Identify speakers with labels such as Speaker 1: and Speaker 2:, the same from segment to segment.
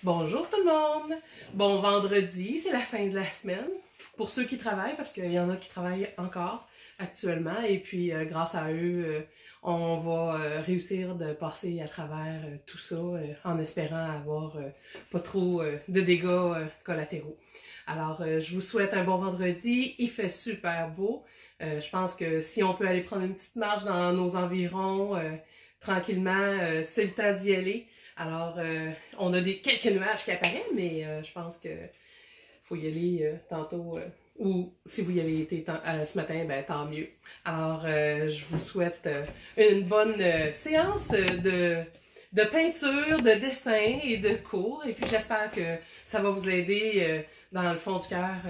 Speaker 1: Bonjour tout le monde! Bon vendredi, c'est la fin de la semaine. Pour ceux qui travaillent, parce qu'il y en a qui travaillent encore actuellement. Et puis grâce à eux, on va réussir de passer à travers tout ça en espérant avoir pas trop de dégâts collatéraux. Alors je vous souhaite un bon vendredi. Il fait super beau. Je pense que si on peut aller prendre une petite marche dans nos environs tranquillement, c'est le temps d'y aller. Alors, on a quelques nuages qui apparaissent, mais je pense que faut y aller tantôt, ou si vous y avez été ce matin, ben tant mieux. Alors, je vous souhaite une bonne séance de peinture, de dessin et de cours. Et puis, j'espère que ça va vous aider dans le fond du cœur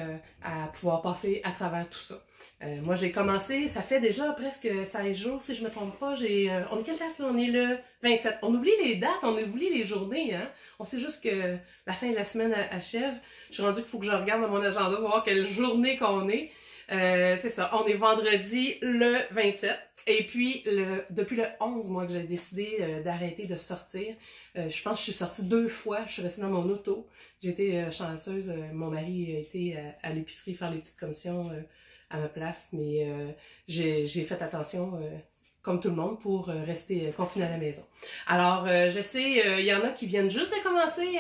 Speaker 1: à pouvoir passer à travers tout ça. Moi, j'ai commencé, ça fait déjà presque 16 jours, si je me trompe pas. On est quelle date là? On est le 27. On oublie les dates, on oublie les journées, hein? On sait juste que la fin de la semaine achève. Je suis rendue qu'il faut que je regarde dans mon agenda pour voir quelle journée qu'on est. C'est ça, on est vendredi le 27. Et puis, depuis le 11, moi, que j'ai décidé d'arrêter de sortir. Je pense que je suis sortie 2 fois. Je suis restée dans mon auto. J'ai été chanceuse. Mon mari a été à l'épicerie faire les petites commissions à ma place. Mais j'ai fait attention, comme tout le monde, pour rester confinée à la maison. Alors, je sais, il y en a qui viennent juste de commencer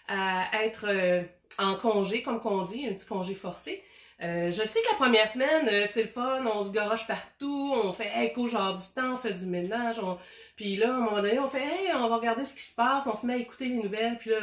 Speaker 1: à être en congé, comme qu'on dit, un petit congé forcé. Je sais que la première semaine, c'est le fun, on se garoche partout, on fait hey, cool, genre du temps, on fait du ménage, puis là, à un moment donné, on fait hey, on va regarder ce qui se passe, on se met à écouter les nouvelles, puis là,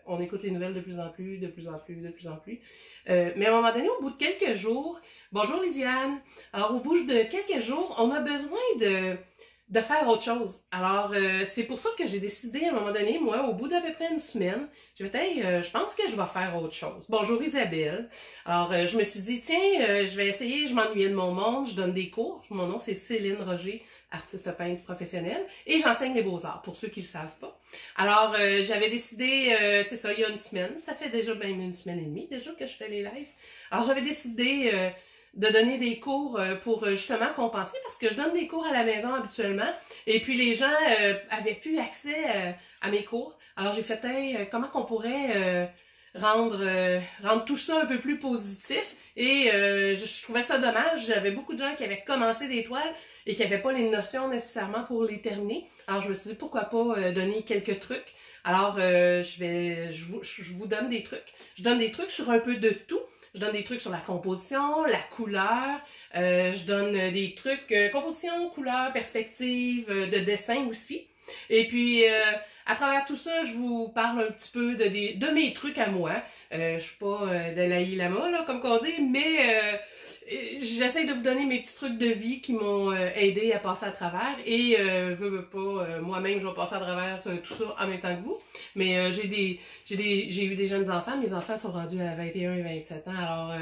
Speaker 1: on écoute les nouvelles de plus en plus, de plus en plus, de plus en plus. Mais à un moment donné, au bout de quelques jours, bonjour Lisiane, alors au bout de quelques jours, on a besoin de faire autre chose. Alors, c'est pour ça que j'ai décidé à un moment donné, moi, au bout d'à peu près une semaine, j'ai fait, hey, je pense que je vais faire autre chose. Bonjour Isabelle. Alors, je me suis dit, tiens, je vais essayer, je m'ennuyais de mon monde, je donne des cours. Mon nom, c'est Céline Roger, artiste peintre professionnelle, et j'enseigne les beaux-arts, pour ceux qui ne le savent pas. Alors, j'avais décidé, c'est ça, il y a une semaine, ça fait déjà même une semaine et demie déjà que je fais les lives. Alors, j'avais décidé de donner des cours pour justement compenser, parce que je donne des cours à la maison habituellement, et puis les gens avaient plus accès à mes cours. Alors j'ai fait, hey, comment qu'on pourrait rendre tout ça un peu plus positif, et je trouvais ça dommage. J'avais beaucoup de gens qui avaient commencé des toiles et qui n'avaient pas les notions nécessairement pour les terminer. Alors je me suis dit, pourquoi pas donner quelques trucs. Alors je vous donne des trucs. Je donne des trucs sur un peu de tout. Je donne des trucs sur la composition, la couleur, je donne des trucs composition, couleur, perspective, de dessin aussi. Et puis, à travers tout ça, je vous parle un petit peu de mes trucs à moi. Je suis pas Dalai Lama, là, comme qu'on dit, mais j'essaie de vous donner mes petits trucs de vie qui m'ont aidé à passer à travers. Et veux pas, moi-même, je vais passer à travers tout ça en même temps que vous. Mais j'ai eu des jeunes enfants. Mes enfants sont rendus à 21 et 27 ans. Alors,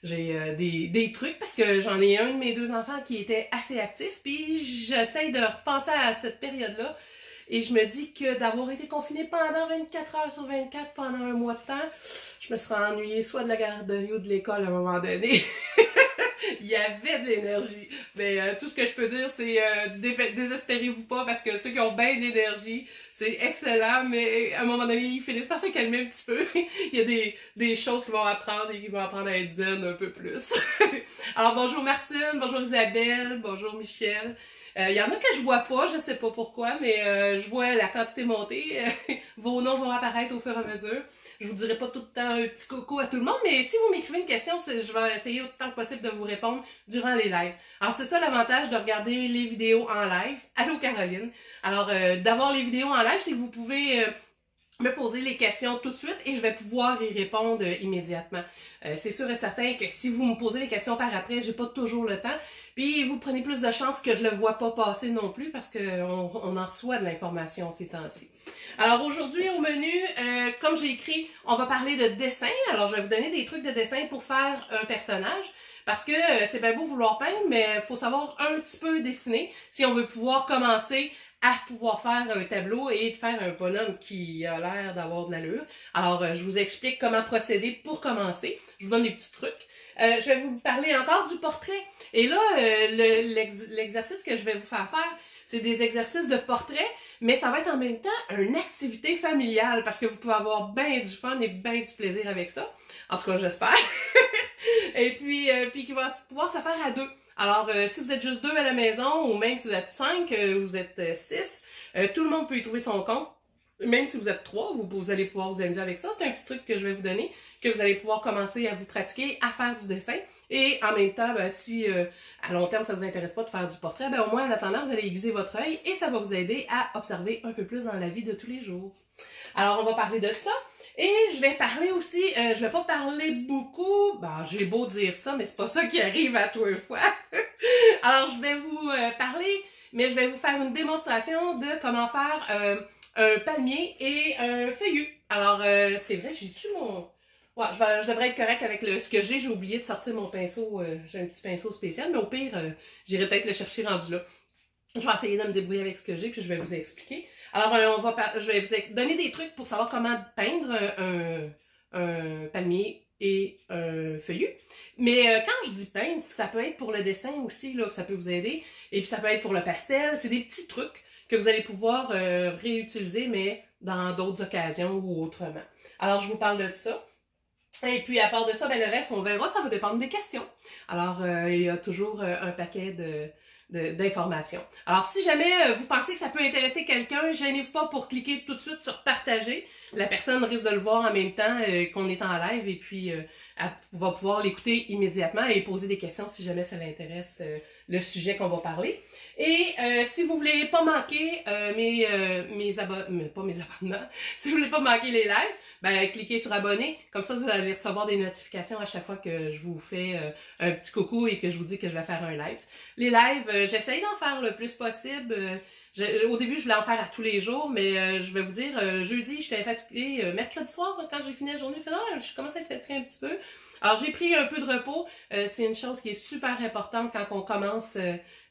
Speaker 1: j'ai des trucs parce que j'en ai un de mes 2 enfants qui était assez actif. Puis, j'essaie de repenser à cette période-là. Et je me dis que d'avoir été confinée pendant 24 heures sur 24 pendant un mois de temps, je me serais ennuyée soit de la garderie ou de l'école à un moment donné. Il y avait de l'énergie. Mais tout ce que je peux dire, c'est désespérez-vous pas, parce que ceux qui ont bien de l'énergie, c'est excellent, mais à un moment donné, ils finissent par se calmer un petit peu. Il y a des choses qu'ils vont apprendre et qu'ils vont apprendre à être zen un peu plus. Alors bonjour Martine, bonjour Isabelle, bonjour Michel. Il y en a que je vois pas, je sais pas pourquoi, mais je vois la quantité monter. Vos noms vont apparaître au fur et à mesure. Je vous dirai pas tout le temps un petit coucou à tout le monde, mais si vous m'écrivez une question, je vais essayer autant que possible de vous répondre durant les lives. Alors c'est ça l'avantage de regarder les vidéos en live. Allô Caroline. Alors d'avoir les vidéos en live, c'est que vous pouvez me poser les questions tout de suite et je vais pouvoir y répondre immédiatement. C'est sûr et certain que si vous me posez les questions par après, j'ai pas toujours le temps. Puis vous prenez plus de chances que je le vois pas passer non plus, parce qu'on en reçoit de l'information ces temps-ci. Alors aujourd'hui au menu, comme j'ai écrit, on va parler de dessin. Alors je vais vous donner des trucs de dessin pour faire un personnage. Parce que c'est bien beau vouloir peindre, mais il faut savoir un petit peu dessiner si on veut pouvoir commencer à pouvoir faire un tableau et de faire un bonhomme qui a l'air d'avoir de l'allure. Alors, je vous explique comment procéder pour commencer. Je vous donne des petits trucs. Je vais vous parler encore du portrait. Et là, l'exercice que je vais vous faire faire, C'est des exercices de portrait, mais ça va être en même temps une activité familiale parce que vous pouvez avoir bien du fun et bien du plaisir avec ça. En tout cas, j'espère. Et puis qui va pouvoir se faire à deux. Alors, si vous êtes juste 2 à la maison, ou même si vous êtes 5, vous êtes 6, tout le monde peut y trouver son compte. Même si vous êtes 3, vous allez pouvoir vous amuser avec ça. C'est un petit truc que je vais vous donner, que vous allez pouvoir commencer à vous pratiquer, à faire du dessin. Et en même temps, ben, si à long terme ça vous intéresse pas de faire du portrait, ben au moins en attendant, vous allez aiguiser votre œil et ça va vous aider à observer un peu plus dans la vie de tous les jours. Alors, on va parler de ça. Et je vais parler aussi, je vais pas parler beaucoup, ben j'ai beau dire ça, mais c'est pas ça qui arrive à tous les fois. Alors je vais vous parler, mais je vais vous faire une démonstration de comment faire un palmier et un feuillu. Alors c'est vrai, j'ai-tu mon... Ouais, je devrais être correct avec ce que j'ai oublié de sortir mon pinceau, j'ai un petit pinceau spécial, mais au pire, j'irai peut-être le chercher rendu là. Je vais essayer de me débrouiller avec ce que j'ai, puis je vais vous expliquer. Alors, je vais vous donner des trucs pour savoir comment peindre un palmier et un feuillu. Mais quand je dis peindre, ça peut être pour le dessin aussi, là, que ça peut vous aider. Et puis, ça peut être pour le pastel. C'est des petits trucs que vous allez pouvoir réutiliser, mais dans d'autres occasions ou autrement. Alors, je vous parle de ça. Et puis, à part de ça, ben, le reste, on verra, ça va dépendre des questions. Alors, il y a toujours un paquet d'informations. Alors, si jamais vous pensez que ça peut intéresser quelqu'un, gênez-vous pas pour cliquer tout de suite sur partager. La personne risque de le voir en même temps qu'on est en live et puis elle va pouvoir l'écouter immédiatement et poser des questions si jamais ça l'intéresse le sujet qu'on va parler. Et si vous voulez pas manquer mes abonnements, si vous voulez pas manquer les lives, ben cliquez sur abonner, comme ça vous allez recevoir des notifications à chaque fois que je vous fais un petit coucou et que je vous dis que je vais faire un live. Les lives, j'essaye d'en faire le plus possible. Au début, je voulais en faire à tous les jours, mais je vais vous dire, jeudi, j'étais fatiguée. Mercredi soir, quand j'ai fini la journée, je commence à être fatiguée un petit peu. Alors, j'ai pris un peu de repos. C'est une chose qui est super importante quand on commence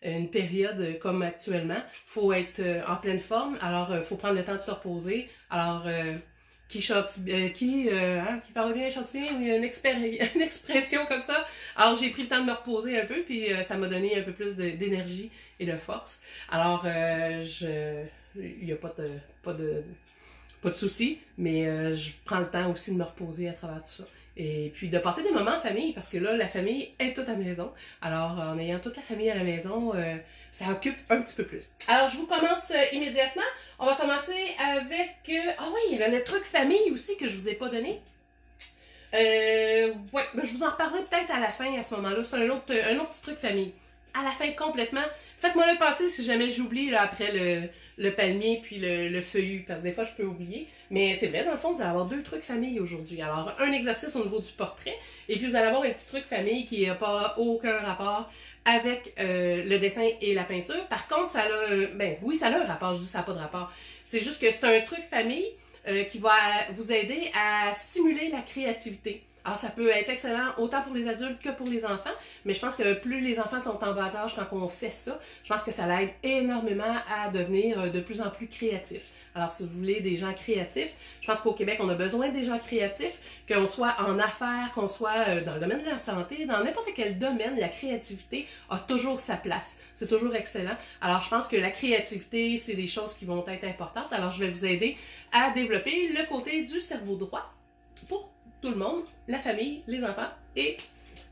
Speaker 1: une période comme actuellement. Faut être en pleine forme. Alors, faut prendre le temps de se reposer. Alors, qui parle bien chante bien, il y a une expression comme ça. Alors j'ai pris le temps de me reposer un peu, puis ça m'a donné un peu plus d'énergie et de force. Alors il n'y a pas de souci, mais je prends le temps aussi de me reposer à travers tout ça. Et puis de passer des moments en famille, parce que là, la famille est toute à la maison. Alors, en ayant toute la famille à la maison, ça occupe un petit peu plus. Alors, je vous commence immédiatement. On va commencer avec... Ah oui, il y avait le truc famille aussi que je vous ai pas donné. Ouais, ben, je vous en reparlerai peut-être à la fin à ce moment-là. C'est un autre petit truc famille. À la fin, complètement. Faites-moi le passer si jamais j'oublie après le palmier puis le feuillu, parce que des fois je peux oublier. Mais c'est vrai, dans le fond, vous allez avoir 2 trucs famille aujourd'hui. Alors, un exercice au niveau du portrait, et puis vous allez avoir un petit truc famille qui n'a pas aucun rapport avec le dessin et la peinture. Par contre, ça a... Ben oui, ça a un rapport, je dis ça n'a pas de rapport. C'est juste que c'est un truc famille qui va vous aider à stimuler la créativité. Alors, ça peut être excellent autant pour les adultes que pour les enfants, mais je pense que plus les enfants sont en bas âge quand on fait ça, je pense que ça l'aide énormément à devenir de plus en plus créatif. Alors, si vous voulez des gens créatifs, je pense qu'au Québec, on a besoin des gens créatifs, qu'on soit en affaires, qu'on soit dans le domaine de la santé, dans n'importe quel domaine, la créativité a toujours sa place. C'est toujours excellent. Alors, je pense que la créativité, c'est des choses qui vont être importantes. Alors, je vais vous aider à développer le côté du cerveau droit pour tout le monde, la famille, les enfants, et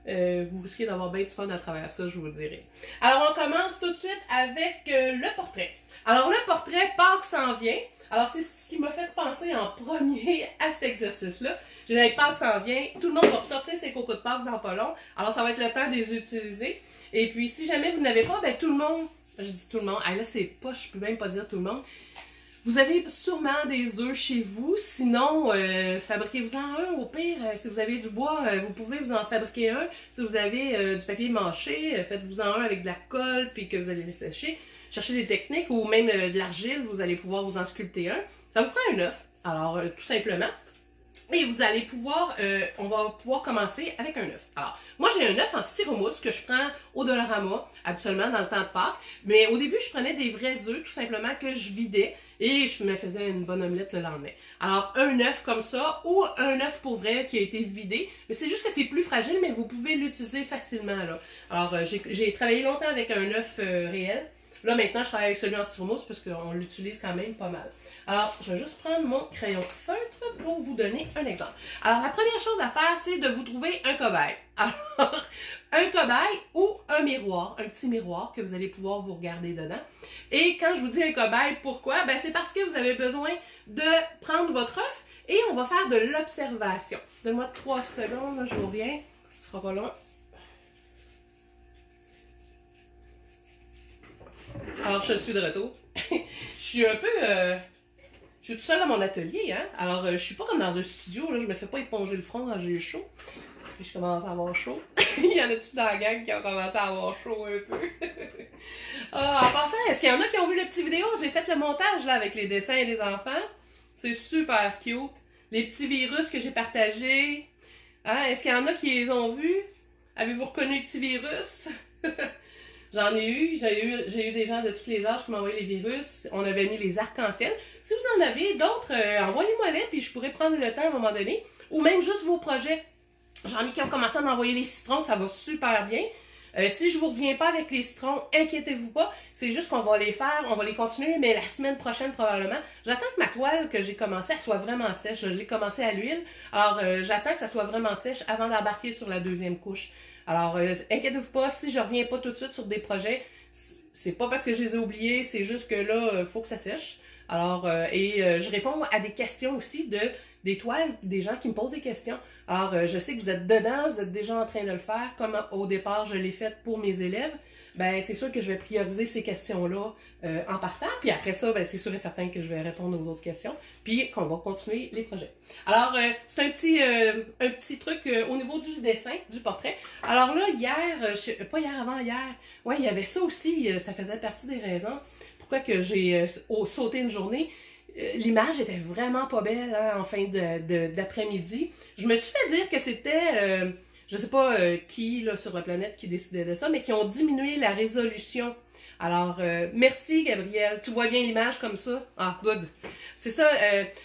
Speaker 1: vous risquez d'avoir bien du fun à travers ça, je vous le dirai. Alors, on commence tout de suite avec le portrait. Alors, le portrait, Pâques s'en vient. Alors, c'est ce qui m'a fait penser en premier à cet exercice-là. J'ai dit, Pâques s'en vient, tout le monde va ressortir ses cocos de Pâques dans pas long. Alors, ça va être le temps de les utiliser. Et puis, si jamais vous n'avez pas, ben tout le monde, je dis tout le monde, là, c'est pas, je peux même pas dire tout le monde. Vous avez sûrement des œufs chez vous, sinon fabriquez-vous-en un. Au pire, si vous avez du bois, vous pouvez vous en fabriquer un. Si vous avez du papier mâché, faites-vous-en un avec de la colle puis que vous allez le sécher. Cherchez des techniques ou même de l'argile, vous allez pouvoir vous en sculpter un. Ça vous prend un œuf, alors tout simplement. Et vous allez pouvoir, on va pouvoir commencer avec un œuf. Alors, moi j'ai un œuf en styromousse que je prends au Dollarama, habituellement dans le temps de Pâques. Mais au début, je prenais des vrais œufs, tout simplement, que je vidais et je me faisais une bonne omelette le lendemain. Alors, un œuf comme ça, ou un œuf pour vrai qui a été vidé. Mais c'est juste que c'est plus fragile, mais vous pouvez l'utiliser facilement, là. Alors, j'ai travaillé longtemps avec un œuf réel. Là, maintenant, je travaille avec celui en styromousse parce qu'on l'utilise quand même pas mal. Alors, je vais juste prendre mon crayon feutre pour vous donner un exemple. Alors, la première chose à faire, c'est de vous trouver un cobaye. Alors, un cobaye ou un miroir, un petit miroir que vous allez pouvoir vous regarder dedans. Et quand je vous dis un cobaye, pourquoi? Ben, c'est parce que vous avez besoin de prendre votre œuf et on va faire de l'observation. Donne-moi 3 secondes, là, je vous reviens. Ce sera pas long. Alors, je suis de retour. Je suis un peu... je suis tout seul dans mon atelier, hein. Alors, je suis pas comme dans un studio, là. Je me fais pas éponger le front quand j'ai chaud. Puis je commence à avoir chaud. Il y en a-tu dans la gang qui ont commencé à avoir chaud un peu? En passant, est-ce qu'il y en a qui ont vu la petite vidéo? J'ai fait le montage, là, avec les dessins des enfants. C'est super cute. Les petits virus que j'ai partagés. Hein? Est-ce qu'il y en a qui les ont vus? Avez-vous reconnu les petits virus? J'en ai eu. J'ai eu des gens de tous les âges qui m'ont envoyé les virus. On avait mis les arcs-en-ciel. Si vous en avez d'autres, envoyez-moi-les, puis je pourrais prendre le temps à un moment donné. Ou même juste vos projets. J'en ai qui ont commencé à m'envoyer les citrons, ça va super bien. Si je vous reviens pas avec les citrons, inquiétez-vous pas. C'est juste qu'on va les faire, on va les continuer, mais la semaine prochaine probablement. J'attends que ma toile que j'ai commencée, elle soit vraiment sèche. Je l'ai commencée à l'huile. Alors, j'attends que ça soit vraiment sèche avant d'embarquer sur la deuxième couche. Alors, inquiétez-vous pas, si je reviens pas tout de suite sur des projets, c'est pas parce que je les ai oubliés, c'est juste que là, faut que ça sèche. Alors, je réponds à des questions aussi des toiles, des gens qui me posent des questions. Alors, je sais que vous êtes dedans, vous êtes déjà en train de le faire, comme au départ, je l'ai fait pour mes élèves. Ben, c'est sûr que je vais prioriser ces questions-là en partant. Puis après ça, ben, c'est sûr et certain que je vais répondre aux autres questions. Puis qu'on va continuer les projets. Alors, c'est un petit truc au niveau du dessin, du portrait. Alors là, hier, pas hier, avant-hier, ouais, il y avait ça aussi, ça faisait partie des raisons pourquoi que j'ai sauté une journée. L'image était vraiment pas belle hein, en fin d'après-midi. Je me suis fait dire que c'était, je sais pas qui là, sur la planète qui décidait de ça, mais qui ont diminué la résolution. Alors, merci Gabrielle. Tu vois bien l'image comme ça? Ah, good. C'est ça,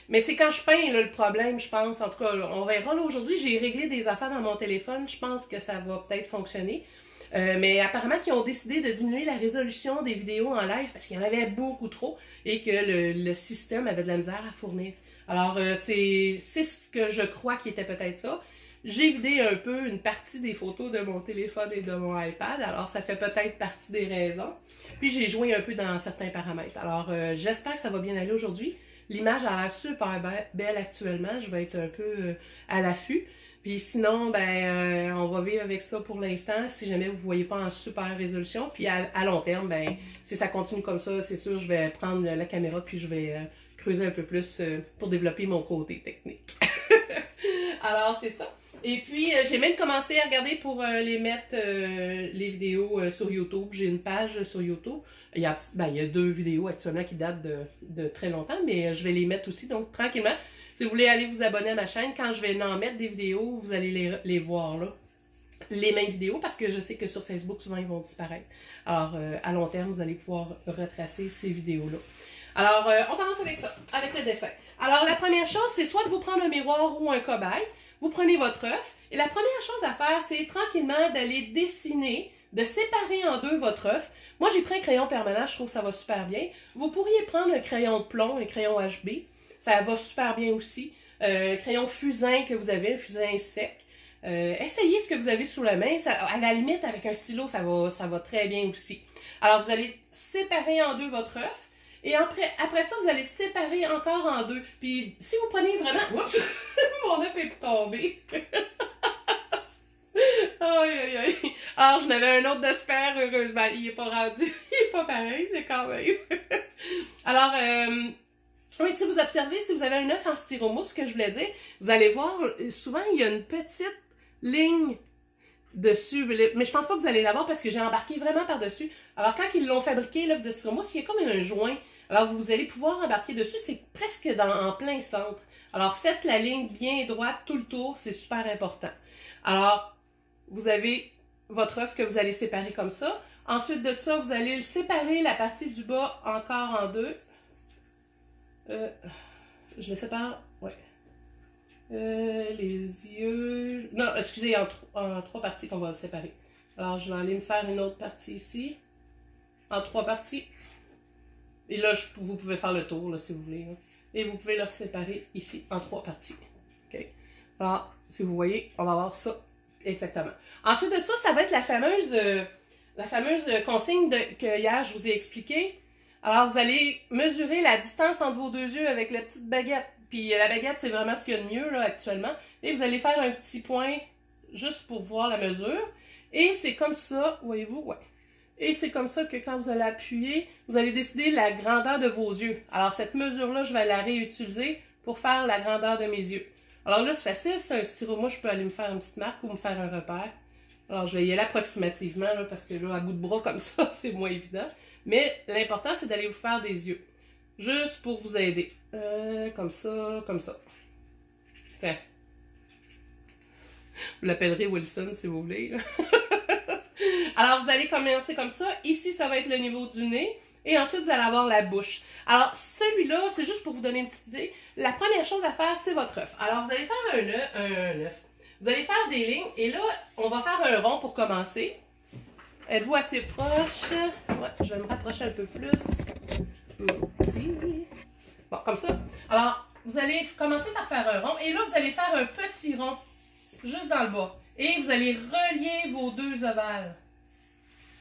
Speaker 1: mais c'est quand je peins là, le problème, je pense. En tout cas, on verra. Là, aujourd'hui, j'ai réglé des affaires dans mon téléphone. Je pense que ça va peut-être fonctionner. Mais apparemment qu'ils ont décidé de diminuer la résolution des vidéos en live parce qu'il y en avait beaucoup trop et que le système avait de la misère à fournir. Alors, c'est ce que je crois qui était peut-être ça. J'ai vidé un peu une partie des photos de mon téléphone et de mon iPad, alors ça fait peut-être partie des raisons. Puis j'ai joué un peu dans certains paramètres. Alors, j'espère que ça va bien aller aujourd'hui. L'image a l'air super belle actuellement. Je vais être un peu à l'affût. Puis sinon, ben, on va vivre avec ça pour l'instant, si jamais vous ne voyez pas en super résolution. Puis à long terme, ben, si ça continue comme ça, c'est sûr, je vais prendre la caméra puis je vais creuser un peu plus pour développer mon côté technique. Alors, c'est ça. Et puis, j'ai même commencé à regarder pour les mettre, les vidéos sur YouTube. J'ai une page sur YouTube. Il y a 2 vidéos actuellement qui datent de très longtemps, mais je vais les mettre aussi, donc tranquillement. Si vous voulez aller vous abonner à ma chaîne, quand je vais en mettre des vidéos, vous allez les voir là. Les mêmes vidéos, parce que je sais que sur Facebook, souvent, ils vont disparaître. Alors, à long terme, vous allez pouvoir retracer ces vidéos-là. Alors, on commence avec ça, avec le dessin. Alors, la première chose, c'est soit de vous prendre un miroir ou un cobaye. Vous prenez votre œuf. Et la première chose à faire, c'est tranquillement d'aller dessiner, de séparer en deux votre œuf. Moi, j'ai pris un crayon permanent, je trouve que ça va super bien. Vous pourriez prendre un crayon de plomb, un crayon HB. Ça va super bien aussi. Crayon fusain que vous avez, un fusain sec. Essayez ce que vous avez sous la main. Ça, à la limite, avec un stylo, ça va très bien aussi. Alors, vous allez séparer en deux votre œuf. Et après ça, vous allez séparer encore en deux. Puis, si vous prenez vraiment... Oups! Mon œuf est tombé. Aïe, aïe, aïe. Alors, j'en avais un autre d'espère, heureusement. Il est pas rendu. Il est pas pareil, mais quand même. Alors, oui, si vous observez, si vous avez un œuf en styromousse, que je voulais dire, vous allez voir, souvent, il y a une petite ligne dessus, mais je pense pas que vous allez l'avoir parce que j'ai embarqué vraiment par-dessus. Alors, quand ils l'ont fabriqué, l'œuf de styromousse, il y a comme un joint. Alors, vous allez pouvoir embarquer dessus, c'est presque en plein centre. Alors, faites la ligne bien droite tout le tour, c'est super important. Alors, vous avez votre œuf que vous allez séparer comme ça. Ensuite de ça, vous allez séparer la partie du bas encore en deux. Je le sépare, ouais. Les yeux... Non, excusez, en 3 parties qu'on va le séparer. Alors, je vais aller me faire une autre partie ici. En 3 parties. Et là, vous pouvez faire le tour, là, si vous voulez. Là. Et vous pouvez le séparer ici en 3 parties. OK? Alors, si vous voyez, on va avoir ça exactement. Ensuite de ça, ça va être la fameuse consigne que hier, je vous ai expliqué. Alors, vous allez mesurer la distance entre vos deux yeux avec la petite baguette. Puis la baguette, c'est vraiment ce qu'il y a de mieux là, actuellement. Et vous allez faire un petit point juste pour voir la mesure. Et c'est comme ça, voyez-vous, ouais. Et c'est comme ça que quand vous allez appuyer, vous allez décider la grandeur de vos yeux. Alors cette mesure-là, je vais la réutiliser pour faire la grandeur de mes yeux. Alors là, c'est facile, c'est un stylo. Moi, je peux aller me faire une petite marque ou me faire un repère. Alors je vais y aller approximativement, là, parce que là, à bout de bras comme ça, c'est moins évident. Mais l'important, c'est d'aller vous faire des yeux. Juste pour vous aider. Comme ça, comme ça. Enfin. Vous l'appellerez Wilson si vous voulez. Alors, vous allez commencer comme ça. Ici, ça va être le niveau du nez. Et ensuite, vous allez avoir la bouche. Alors, celui-là, c'est juste pour vous donner une petite idée. La première chose à faire, c'est votre œuf. Alors, vous allez faire un œuf. Vous allez faire des lignes. Et là, on va faire un rond pour commencer. Êtes-vous assez proche? Ouais, je vais me rapprocher un peu plus. Aussi. Bon, comme ça. Alors, vous allez commencer par faire un rond. Et là, vous allez faire un petit rond. Juste dans le bas. Et vous allez relier vos deux ovales.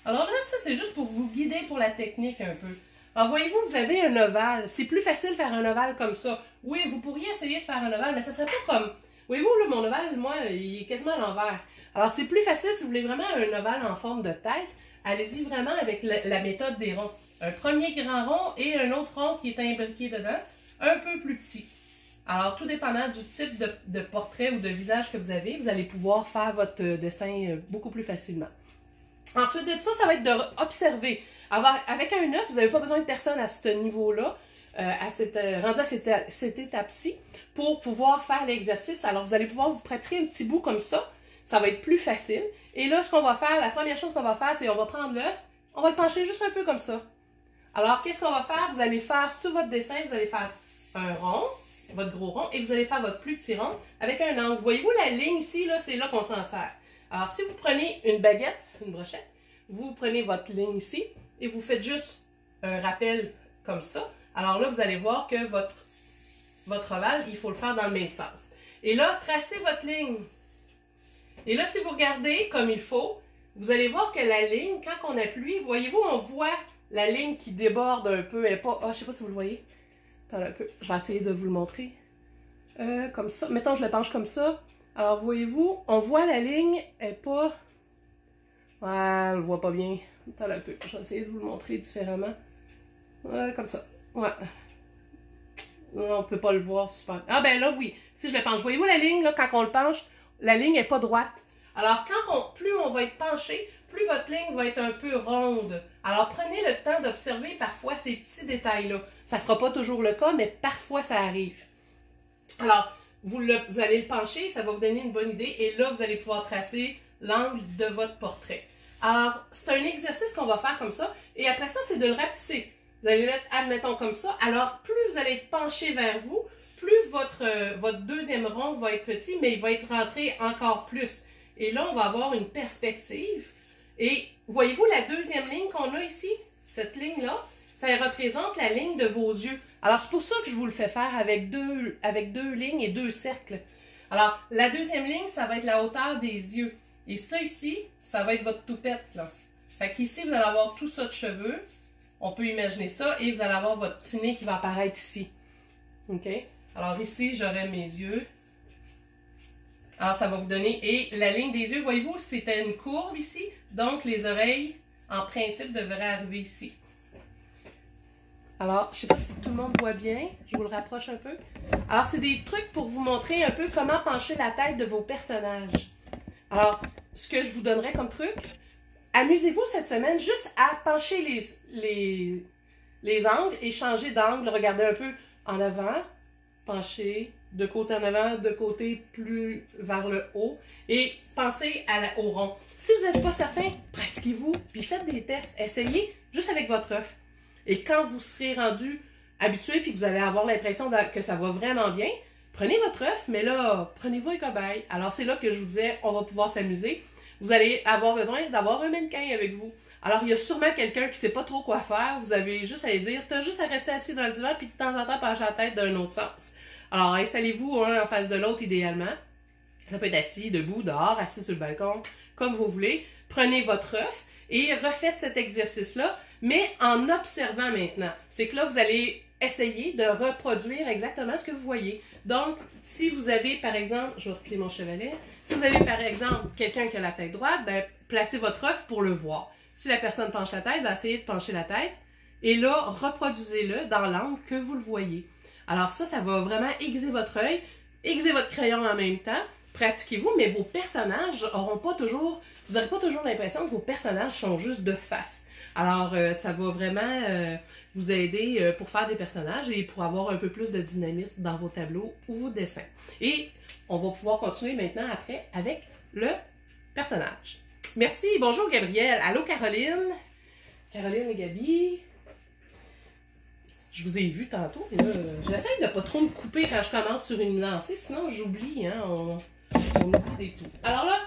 Speaker 1: Alors là, ça, c'est juste pour vous guider pour la technique un peu. Alors, voyez-vous, vous avez un ovale. C'est plus facile de faire un ovale comme ça. Oui, vous pourriez essayer de faire un ovale, mais ça serait pas comme... Voyez-vous, là, mon ovale, moi, il est quasiment à l'envers. Alors, c'est plus facile si vous voulez vraiment un ovale en forme de tête. Allez-y vraiment avec la méthode des ronds. Un premier grand rond et un autre rond qui est imbriqué dedans, un peu plus petit. Alors, tout dépendant du type de portrait ou de visage que vous avez, vous allez pouvoir faire votre dessin beaucoup plus facilement. Ensuite de ça, ça va être d'observer. Avec un œuf, vous n'avez pas besoin de personne à ce niveau-là, rendu à cette étape-ci, pour pouvoir faire l'exercice. Alors, vous allez pouvoir vous pratiquer un petit bout comme ça. Ça va être plus facile. Et là, ce qu'on va faire, la première chose qu'on va faire, c'est on va prendre l'œuf, on va le pencher juste un peu comme ça. Alors, qu'est-ce qu'on va faire? Vous allez faire sur votre dessin, vous allez faire un rond, votre gros rond, et vous allez faire votre plus petit rond avec un angle. Voyez-vous la ligne ici, là, c'est là qu'on s'en sert. Alors, si vous prenez une baguette, une brochette, vous prenez votre ligne ici, et vous faites juste un rappel comme ça. Alors là, vous allez voir que votre ovale, il faut le faire dans le même sens. Et là, tracez votre ligne. Et là, si vous regardez comme il faut, vous allez voir que la ligne, quand on appuie, voyez-vous, on voit la ligne qui déborde un peu. Elle est pas... je sais pas si vous le voyez. Attendez un peu. Je vais essayer de vous le montrer. Comme ça. Mettons, je le penche comme ça. Alors, voyez-vous, on voit la ligne, elle n'est pas... Ouais, on le voit pas bien. Attendez un peu. Je vais essayer de vous le montrer différemment. Comme ça. Ouais. Non, on peut pas le voir super. Ah ben là, oui. Si je le penche. Voyez-vous la ligne, là, quand on le penche, la ligne n'est pas droite. Alors, plus on va être penché, plus votre ligne va être un peu ronde. Alors, prenez le temps d'observer parfois ces petits détails-là. Ça ne sera pas toujours le cas, mais parfois ça arrive. Alors, vous allez le pencher, ça va vous donner une bonne idée. Et là, vous allez pouvoir tracer l'angle de votre portrait. Alors, c'est un exercice qu'on va faire comme ça. Et après ça, c'est de le rapetisser. Vous allez le mettre, admettons, comme ça. Alors, plus vous allez être penché vers vous, plus votre deuxième rond va être petit, mais il va être rentré encore plus. Et là, on va avoir une perspective. Et voyez-vous la deuxième ligne qu'on a ici? Cette ligne-là, ça représente la ligne de vos yeux. Alors, c'est pour ça que je vous le fais faire avec deux lignes et deux cercles. Alors, la deuxième ligne, ça va être la hauteur des yeux. Et ça ici, ça va être votre toupette, là. Fait qu'ici, vous allez avoir tout ça de cheveux. On peut imaginer ça. Et vous allez avoir votre petit nez qui va apparaître ici. OK? Alors ici, j'aurai mes yeux. Alors, ça va vous donner... Et la ligne des yeux, voyez-vous, c'était une courbe ici. Donc, les oreilles, en principe, devraient arriver ici. Alors, je ne sais pas si tout le monde voit bien. Je vous le rapproche un peu. Alors, c'est des trucs pour vous montrer un peu comment pencher la tête de vos personnages. Alors, ce que je vous donnerais comme truc, amusez-vous cette semaine juste à pencher les angles et changer d'angle. Regardez un peu en avant, pencher, de côté en avant, de côté plus vers le haut. Et pensez au rond. Si vous n'êtes pas certain, pratiquez-vous, puis faites des tests. Essayez juste avec votre œuf. Et quand vous serez rendu habitué, puis que vous allez avoir l'impression que ça va vraiment bien, prenez votre œuf, mais là, prenez-vous un cobaye. Alors, c'est là que je vous disais, on va pouvoir s'amuser. Vous allez avoir besoin d'avoir un mannequin avec vous. Alors, il y a sûrement quelqu'un qui sait pas trop quoi faire. Vous avez juste à lui dire, t'as juste à rester assis dans le divan, puis de temps en temps, pencher la tête d'un autre sens. Alors, installez-vous un en face de l'autre, idéalement. Ça peut être assis, debout, dehors, assis sur le balcon, comme vous voulez. Prenez votre œuf et refaites cet exercice-là, mais en observant maintenant. C'est que là, vous allez essayer de reproduire exactement ce que vous voyez. Donc, si vous avez, par exemple, je vais replier mon chevalet, si vous avez, par exemple, quelqu'un qui a la tête droite, ben, placez votre œuf pour le voir. Si la personne penche la tête, ben, essayez de pencher la tête, et là, reproduisez-le dans l'angle que vous le voyez. Alors ça va vraiment aiguiser votre œil, aiguiser votre crayon en même temps, pratiquez-vous, mais vos personnages auront pas toujours, vous n'aurez pas toujours l'impression que vos personnages sont juste de face. Alors, ça va vraiment vous aider pour faire des personnages et pour avoir un peu plus de dynamisme dans vos tableaux ou vos dessins. Et on va pouvoir continuer maintenant après avec le personnage. Merci, bonjour Gabrielle. Allô Caroline. Caroline et Gabi. Je vous ai vu tantôt, et là, j'essaie de pas trop me couper quand je commence sur une lancée, sinon j'oublie, hein, on oublie des tout. Alors là,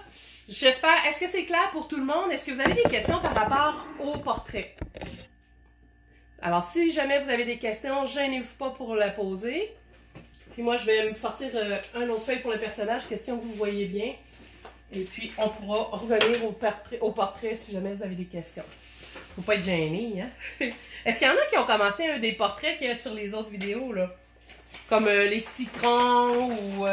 Speaker 1: j'espère, est-ce que c'est clair pour tout le monde? Est-ce que vous avez des questions par rapport au portrait? Alors, si jamais vous avez des questions, gênez-vous pas pour la poser. Puis moi, je vais me sortir un autre feuille pour le personnage, question que vous voyez bien. Et puis, on pourra revenir au portrait si jamais vous avez des questions. Faut pas être gêné, hein? Est-ce qu'il y en a qui ont commencé un des portraits qu'il y a sur les autres vidéos, là? Comme les citrons ou...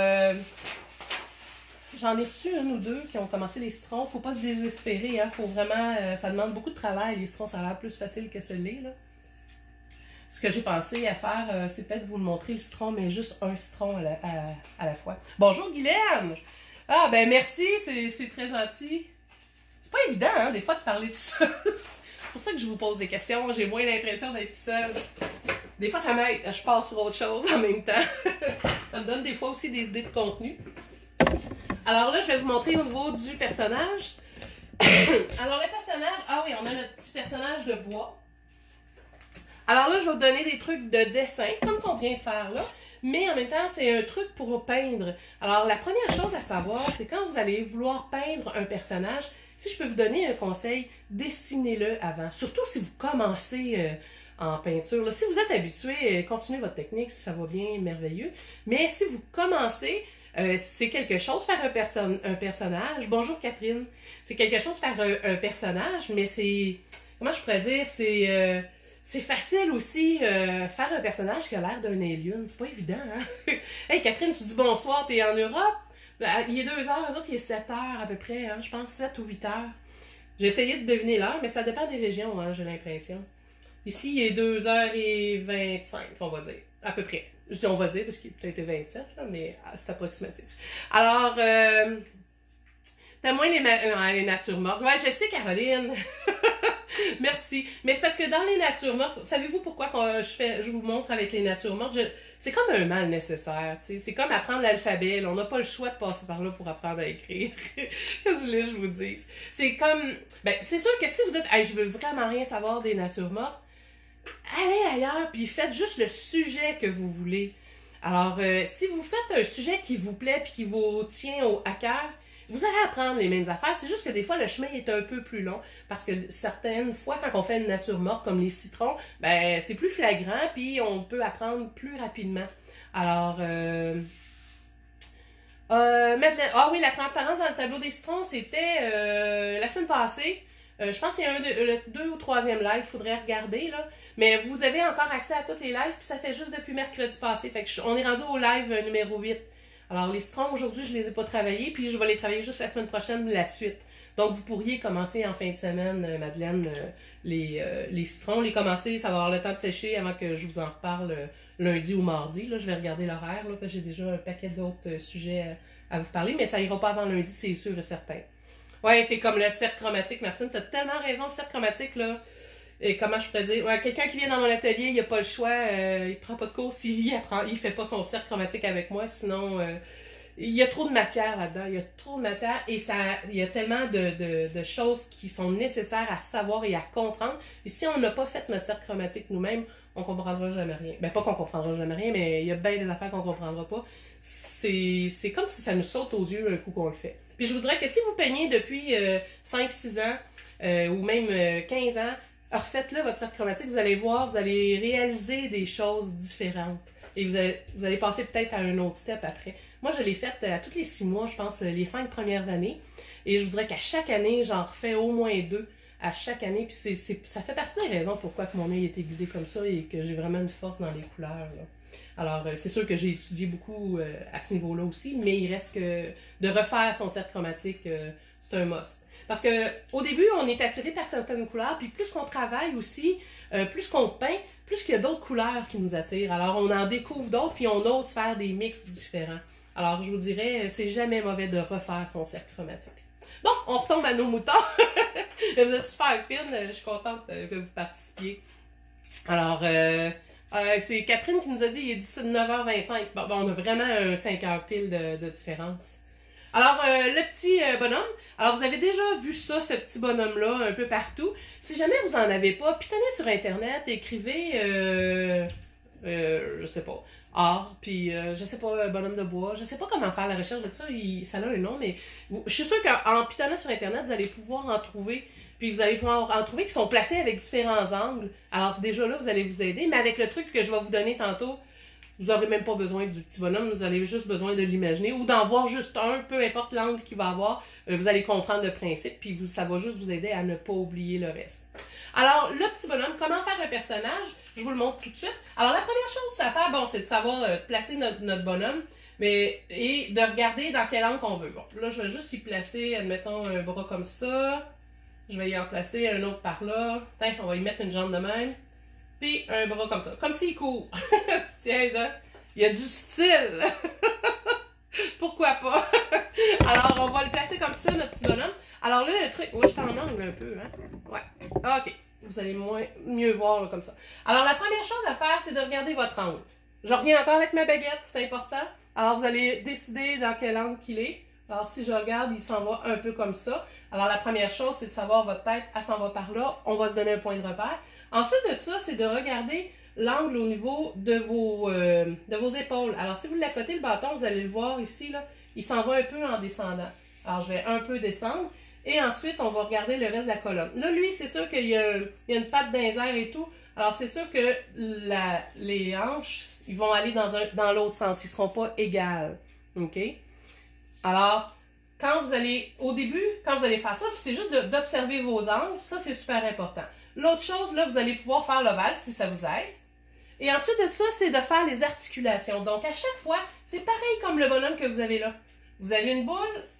Speaker 1: J'en ai reçu un ou deux qui ont commencé les citrons. Faut pas se désespérer, hein? Faut vraiment... ça demande beaucoup de travail, les citrons. Ça a l'air plus facile que celui-là, là. Ce que j'ai pensé à faire, c'est peut-être vous le montrer, le citron, mais juste un citron à la fois. Bonjour, Guylaine! Ah, ben merci, c'est très gentil. C'est pas évident, hein, des fois, de parler tout seul. C'est pour ça que je vous pose des questions. J'ai moins l'impression d'être seule. Des fois, ça m'aide. Je passe sur autre chose en même temps. Ça me donne des fois aussi des idées de contenu. Alors là, je vais vous montrer au niveau du personnage. Alors, le personnage... Ah oui, on a notre petit personnage de bois. Alors là, je vais vous donner des trucs de dessin, comme qu'on vient de faire là. Mais en même temps, c'est un truc pour peindre. Alors, la première chose à savoir, c'est quand vous allez vouloir peindre un personnage, si je peux vous donner un conseil, dessinez-le avant. Surtout si vous commencez en peinture. Là, si vous êtes habitué, continuez votre technique, si ça va bien, merveilleux. Mais si vous commencez, c'est quelque chose, faire un personnage. Bonjour Catherine. C'est quelque chose, faire un personnage, mais c'est... Comment je pourrais dire? C'est facile aussi faire un personnage qui a l'air d'un alien. C'est pas évident, hein? Hey Catherine, tu dis bonsoir, t'es en Europe? Il est 2 heures, eux autres, il est 7 heures à peu près, hein? Je pense 7 ou 8 heures. J'ai essayé de deviner l'heure, mais ça dépend des régions, hein, j'ai l'impression. Ici, il est 2h25, on va dire, à peu près. Je dis on va dire, parce qu'il est peut-être 27, là, mais c'est approximatif. Alors, t'as moins les natures mortes. Ouais, je sais, Caroline. Merci. Mais c'est parce que dans les natures mortes, savez-vous pourquoi je vous montre avec les natures mortes? C'est comme un mal nécessaire, tu sais. C'est comme apprendre l'alphabet. On n'a pas le choix de passer par là pour apprendre à écrire. Qu'est-ce que vous voulez que je vous dise? C'est comme... Ben, c'est sûr que si vous êtes... Hey, je veux vraiment rien savoir des natures mortes, allez ailleurs, puis faites juste le sujet que vous voulez. Alors, si vous faites un sujet qui vous plaît puis qui vous tient à cœur, vous allez apprendre les mêmes affaires. C'est juste que des fois, le chemin est un peu plus long. Parce que certaines fois, quand on fait une nature morte, comme les citrons, ben c'est plus flagrant, puis on peut apprendre plus rapidement. Alors, ah oui, la transparence dans le tableau des citrons, c'était la semaine passée. Je pense que c'est le 2 ou 3e live, il faudrait regarder, là. Mais vous avez encore accès à tous les lives, puis ça fait juste depuis mercredi passé. Fait que on est rendu au live numéro 8. Alors, les citrons, aujourd'hui, je les ai pas travaillés, puis je vais les travailler juste la semaine prochaine, la suite. Donc, vous pourriez commencer en fin de semaine, Madeleine, les citrons. Les commencer, ça va avoir le temps de sécher avant que je vous en reparle lundi ou mardi. Là, je vais regarder l'horaire, là, parce que j'ai déjà un paquet d'autres sujets à vous parler, mais ça ira pas avant lundi, c'est sûr et certain. Ouais, c'est comme le cercle chromatique, Martine. T'as tellement raison, le cercle chromatique, là. Et comment je pourrais dire? Ouais, quelqu'un qui vient dans mon atelier, il n'a pas le choix, il prend pas de cours s'il il fait pas son cercle chromatique avec moi, sinon il y a trop de matière là-dedans, il y a trop de matière et il y a tellement de choses qui sont nécessaires à savoir et à comprendre. Et si on n'a pas fait notre cercle chromatique nous-mêmes, on comprendra jamais rien. Ben, pas qu'on comprendra jamais rien, mais il y a bien des affaires qu'on comprendra pas. C'est comme si ça nous saute aux yeux un coup qu'on le fait. Puis je vous dirais que si vous peignez depuis 5-6 ans, ou même 15 ans, refaites-le votre cercle chromatique, vous allez voir, vous allez réaliser des choses différentes. Et vous allez passer peut-être à un autre step après. Moi, je l'ai fait à tous les 6 mois, je pense, les 5 premières années. Et je vous dirais qu'à chaque année, j'en refais au moins 2 à chaque année. Puis ça fait partie des raisons pourquoi que mon œil est aiguisé comme ça et que j'ai vraiment une force dans les couleurs, là. Alors, c'est sûr que j'ai étudié beaucoup à ce niveau-là aussi, mais il reste que de refaire son cercle chromatique, c'est un must. Parce que au début, on est attiré par certaines couleurs, puis plus qu'on travaille aussi, plus qu'on peint, plus qu'il y a d'autres couleurs qui nous attirent. Alors, on en découvre d'autres, puis on ose faire des mix différents. Alors, je vous dirais, c'est jamais mauvais de refaire son cercle chromatique. Bon, on retombe à nos moutons. Vous êtes super fine, je suis contente que vous participiez. Alors, c'est Catherine qui nous a dit il est 9h25. Bon, on a vraiment un 5 heures pile de différence. Alors, le petit bonhomme, alors vous avez déjà vu ça, ce petit bonhomme-là, un peu partout. Si jamais vous en avez pas, pitonnez sur Internet, écrivez, je sais pas, art, puis je sais pas, bonhomme de bois, je sais pas comment faire la recherche de ça, ça a un nom, mais je suis sûre qu'en pitonnant sur Internet, vous allez pouvoir en trouver, puis vous allez pouvoir en trouver qui sont placés avec différents angles. Alors déjà là, vous allez vous aider, mais avec le truc que je vais vous donner tantôt, vous n'aurez même pas besoin du petit bonhomme, vous avez juste besoin de l'imaginer ou d'en voir juste un, peu importe l'angle qu'il va avoir, vous allez comprendre le principe, puis ça va juste vous aider à ne pas oublier le reste. Alors, le petit bonhomme, comment faire un personnage? Je vous le montre tout de suite. Alors, la première chose à faire, bon, c'est de savoir placer notre bonhomme, et de regarder dans quel angle on veut. Bon, là, je vais juste y placer, admettons, un bras comme ça. Je vais y en placer un autre par là. Tiens, on va y mettre une jambe de même. Puis un bras comme ça. Comme s'il court. Tiens, là, il y a du style. Pourquoi pas? Alors, on va le placer comme ça, notre petit bonhomme. Alors là, le truc... Oui, je t'en angle un peu, hein? Ouais. OK. Vous allez mieux voir là, comme ça. Alors, la première chose à faire, c'est de regarder votre angle. Je reviens encore avec ma baguette, c'est important. Alors, vous allez décider dans quel angle qu'il est. Alors, si je regarde, il s'en va un peu comme ça. Alors, la première chose, c'est de savoir votre tête, elle s'en va par là. On va se donner un point de repère. Ensuite de ça, c'est de regarder l'angle au niveau de vos épaules. Alors, si vous l'accotez le bâton, vous allez le voir ici, là, il s'en va un peu en descendant. Alors, je vais un peu descendre. Et ensuite, on va regarder le reste de la colonne. Là, lui, c'est sûr qu'il y a une patte dans les airs et tout. Alors, c'est sûr que les hanches, ils vont aller dans l'autre sens. Ils ne seront pas égales. OK? Alors, au début, quand vous allez faire ça, c'est juste d'observer vos angles. Ça, c'est super important. L'autre chose, là, vous allez pouvoir faire l'ovale si ça vous aide. Et ensuite de ça, c'est de faire les articulations. Donc, à chaque fois, c'est pareil comme le bonhomme que vous avez là. Vous avez une boule,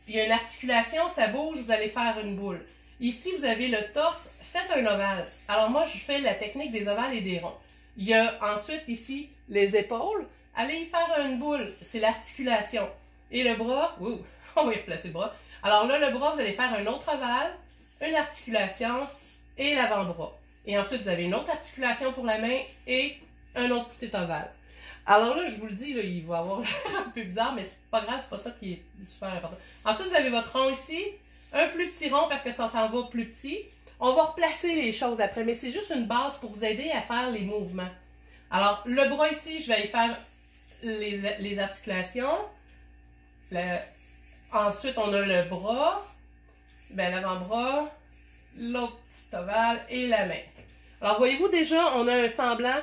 Speaker 1: il y a une articulation, ça bouge, vous allez faire une boule. Ici, vous avez le torse, faites un ovale. Alors moi, je fais la technique des ovales et des ronds. Il y a ensuite ici les épaules. Allez y faire une boule, c'est l'articulation. Et le bras, on va y replacer le bras. Alors là, le bras, vous allez faire un autre ovale, une articulation et l'avant-bras. Et ensuite, vous avez une autre articulation pour la main et un autre petit ovale. Alors là, je vous le dis, là, il va avoir l'air un peu bizarre, mais c'est pas grave, c'est pas ça qui est super important. Ensuite, vous avez votre rond ici, un plus petit rond parce que ça s'en va plus petit. On va replacer les choses après, mais c'est juste une base pour vous aider à faire les mouvements. Alors, le bras ici, je vais y faire les articulations. Ensuite, on a le bras, l'avant-bras, l'autre petit ovale et la main. Alors, voyez-vous déjà, on a un semblant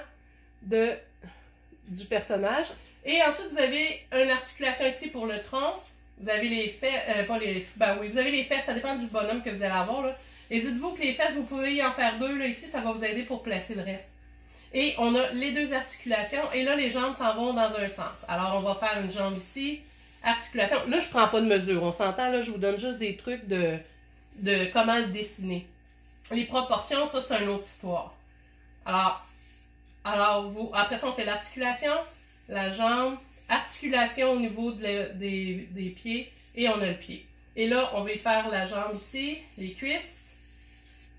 Speaker 1: du personnage. Et ensuite, vous avez une articulation ici pour le tronc. Vous avez les fesses, vous avez les fesses, ça dépend du bonhomme que vous allez avoir, là. Et dites-vous que les fesses, vous pouvez y en faire 2, là, ici, ça va vous aider pour placer le reste. Et on a les 2 articulations, et là, les jambes s'en vont dans un sens. Alors, on va faire une jambe ici, articulation. Là, je prends pas de mesure, on s'entend, là, je vous donne juste des trucs de comment le dessiner. Les proportions, ça, c'est une autre histoire. Alors, après ça, on fait l'articulation, la jambe, articulation au niveau des pieds, et on a le pied. Et là, on va y faire la jambe ici, les cuisses,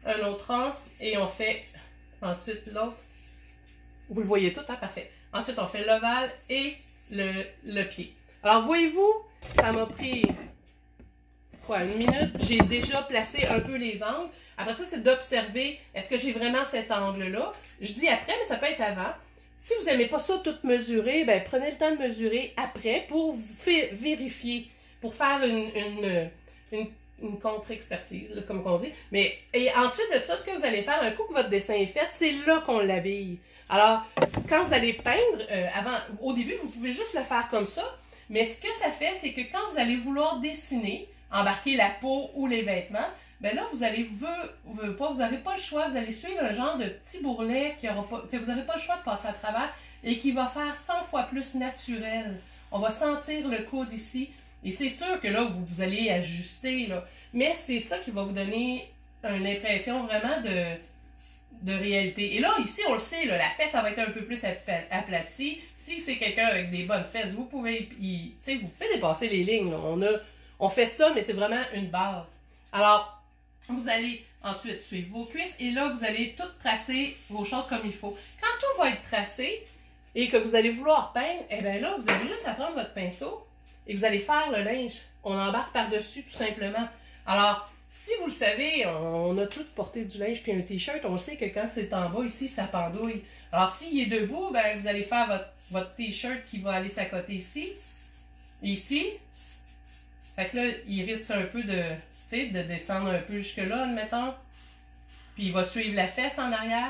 Speaker 1: un autre rang, et on fait ensuite l'autre. Vous le voyez tout, hein? Parfait. Ensuite, on fait l'ovale et le pied. Alors, voyez-vous, ça m'a pris quoi, une minute, j'ai déjà placé un peu les angles. Après ça, c'est d'observer, est-ce que j'ai vraiment cet angle-là? Je dis après, mais ça peut être avant. Si vous n'aimez pas ça tout mesurer, ben prenez le temps de mesurer après pour vous vérifier, pour faire une contre-expertise, comme on dit. Mais, et ensuite de ça, ce que vous allez faire, un coup que votre dessin est fait, c'est là qu'on l'habille. Alors, quand vous allez peindre, au début, vous pouvez juste le faire comme ça. Mais ce que ça fait, c'est que quand vous allez vouloir dessiner, embarquer la peau ou les vêtements, ben là, vous n'aurez pas le choix, vous allez suivre un genre de petit bourrelet que vous n'aurez pas le choix de passer à travers et qui va faire 100 fois plus naturel. On va sentir le coude ici. Et c'est sûr que là, vous allez ajuster, là. Mais c'est ça qui va vous donner une impression vraiment de réalité. Et là, ici, on le sait, là, la fesse, ça va être un peu plus aplatie. Si c'est quelqu'un avec des bonnes fesses, vous pouvez dépasser les lignes, là. On fait ça, mais c'est vraiment une base. Alors, vous allez ensuite suivre vos cuisses et là, vous allez tout tracer vos choses comme il faut. Quand tout va être tracé et que vous allez vouloir peindre, eh bien là, vous avez juste à prendre votre pinceau et vous allez faire le linge. On embarque par-dessus tout simplement. Alors, si vous le savez, on a tous porté du linge puis un t-shirt, on sait que quand c'est en bas ici, ça pendouille. Alors, s'il est debout, ben, vous allez faire votre t-shirt qui va aller s'accoter ici. Ici. Fait que là, il risque un peu de descendre un peu jusque-là, admettons. Puis il va suivre la fesse en arrière.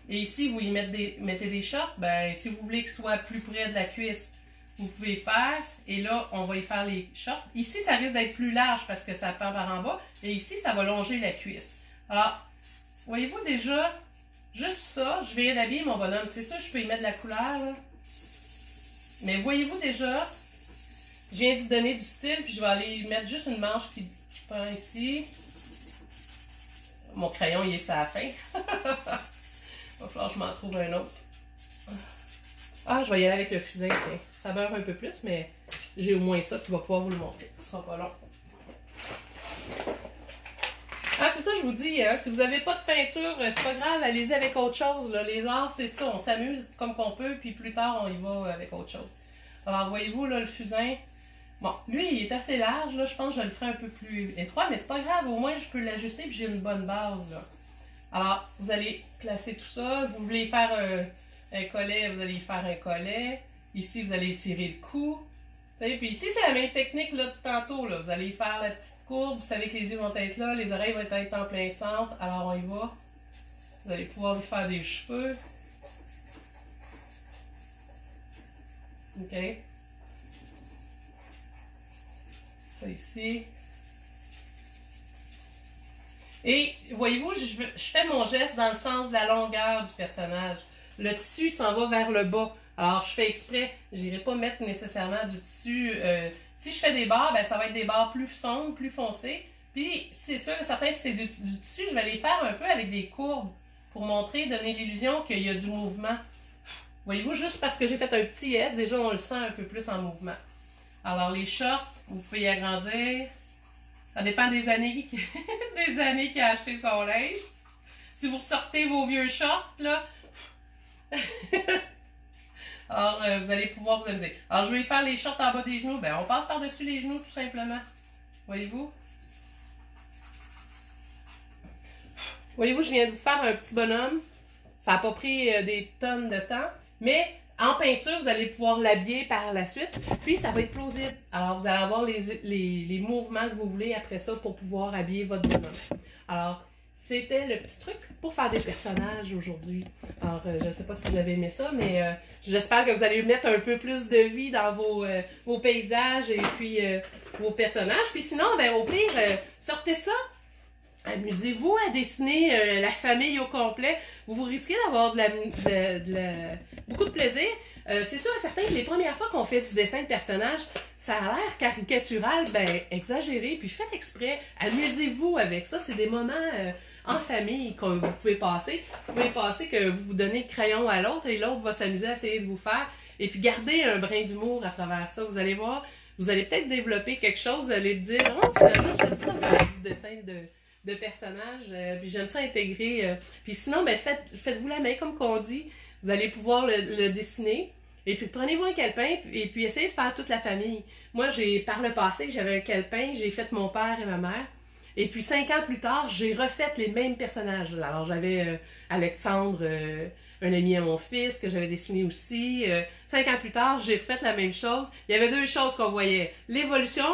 Speaker 1: Et ici, vous y mettez des shorts. Ben, si vous voulez qu'il soit plus près de la cuisse, vous pouvez faire. Et là, on va y faire les shorts. Ici, ça risque d'être plus large parce que ça pend par en bas. Et ici, ça va longer la cuisse. Alors, voyez-vous déjà, juste ça, je viens d'habiller mon bonhomme. C'est sûr, je peux y mettre de la couleur, là. Mais voyez-vous déjà, je viens d'y donner du style, puis je vais aller mettre juste une manche qui prend ici. Mon crayon, il est sur la fin. Il va falloir que je m'en trouve un autre. Ah, je vais y aller avec le fusain, tiens. Ça beurre un peu plus, mais j'ai au moins ça qui va pouvoir vous le montrer. Ce sera pas long. Ah, c'est ça, je vous dis, hein, si vous n'avez pas de peinture, c'est pas grave, allez-y avec autre chose. Là. Les arts, c'est ça, on s'amuse comme qu'on peut, puis plus tard, on y va avec autre chose. Alors, voyez-vous, là, le fusain. Bon, lui, il est assez large, là, je pense que je le ferai un peu plus étroit, mais c'est pas grave, au moins, je peux l'ajuster, puis j'ai une bonne base, là. Alors, vous allez placer tout ça. Vous voulez faire un collet, vous allez y faire un collet. Ici, vous allez étirer le cou. Vous savez, puis ici, c'est la même technique là, de tantôt. Là. Vous allez y faire la petite courbe. Vous savez que les yeux vont être là, les oreilles vont être en plein centre. Alors, on y va. Vous allez pouvoir lui faire des cheveux. OK. Ça ici. Et voyez-vous, je fais mon geste dans le sens de la longueur du personnage. Le tissu s'en va vers le bas. Alors, je fais exprès. Je n'irai pas mettre nécessairement du tissu. Si je fais des barres, ben, ça va être des barres plus sombres, plus foncées. Puis, c'est sûr que certains, si c'est du tissu, je vais les faire un peu avec des courbes pour montrer, donner l'illusion qu'il y a du mouvement. Voyez-vous, juste parce que j'ai fait un petit S, déjà, on le sent un peu plus en mouvement. Alors, les shorts, vous pouvez y agrandir. Ça dépend des années des années qu'il a acheté son linge. Si vous ressortez vos vieux shorts, là, alors vous allez pouvoir vous amuser. Alors, je vais faire les shorts en bas des genoux. Ben, on passe par-dessus les genoux, tout simplement. Voyez-vous? Voyez-vous, je viens de vous faire un petit bonhomme. Ça n'a pas pris des tonnes de temps, mais en peinture, vous allez pouvoir l'habiller par la suite, puis ça va être plausible. Alors, vous allez avoir les mouvements que vous voulez après ça pour pouvoir habiller votre bonhomme. Alors, c'était le petit truc pour faire des personnages aujourd'hui. Alors, je ne sais pas si vous avez aimé ça, mais j'espère que vous allez mettre un peu plus de vie dans vos paysages et puis vos personnages. Puis sinon, ben, au pire, sortez ça. Amusez-vous à dessiner la famille au complet. Vous risquez d'avoir beaucoup de plaisir. C'est sûr et certain que les premières fois qu'on fait du dessin de personnage, ça a l'air caricatural, ben exagéré, puis faites exprès. Amusez-vous avec ça. C'est des moments en famille que vous pouvez passer. Vous pouvez passer que vous donnez le crayon à l'autre et l'autre va s'amuser à essayer de vous faire. Et puis gardez un brin d'humour à travers ça. Vous allez voir, vous allez peut-être développer quelque chose. Vous allez dire, oh finalement j'aime ça faire du dessin de personnages, puis j'aime ça intégrer. Puis sinon, ben faites-vous la main, comme qu'on dit. Vous allez pouvoir le dessiner. Et puis prenez-vous un calepin et puis essayez de faire toute la famille. Moi, par le passé, j'avais un calepin, j'ai fait mon père et ma mère. Et puis 5 ans plus tard, j'ai refait les mêmes personnages. Alors j'avais Alexandre, un ami à mon fils, que j'avais dessiné aussi. 5 ans plus tard, j'ai refait la même chose. Il y avait deux choses qu'on voyait. L'évolution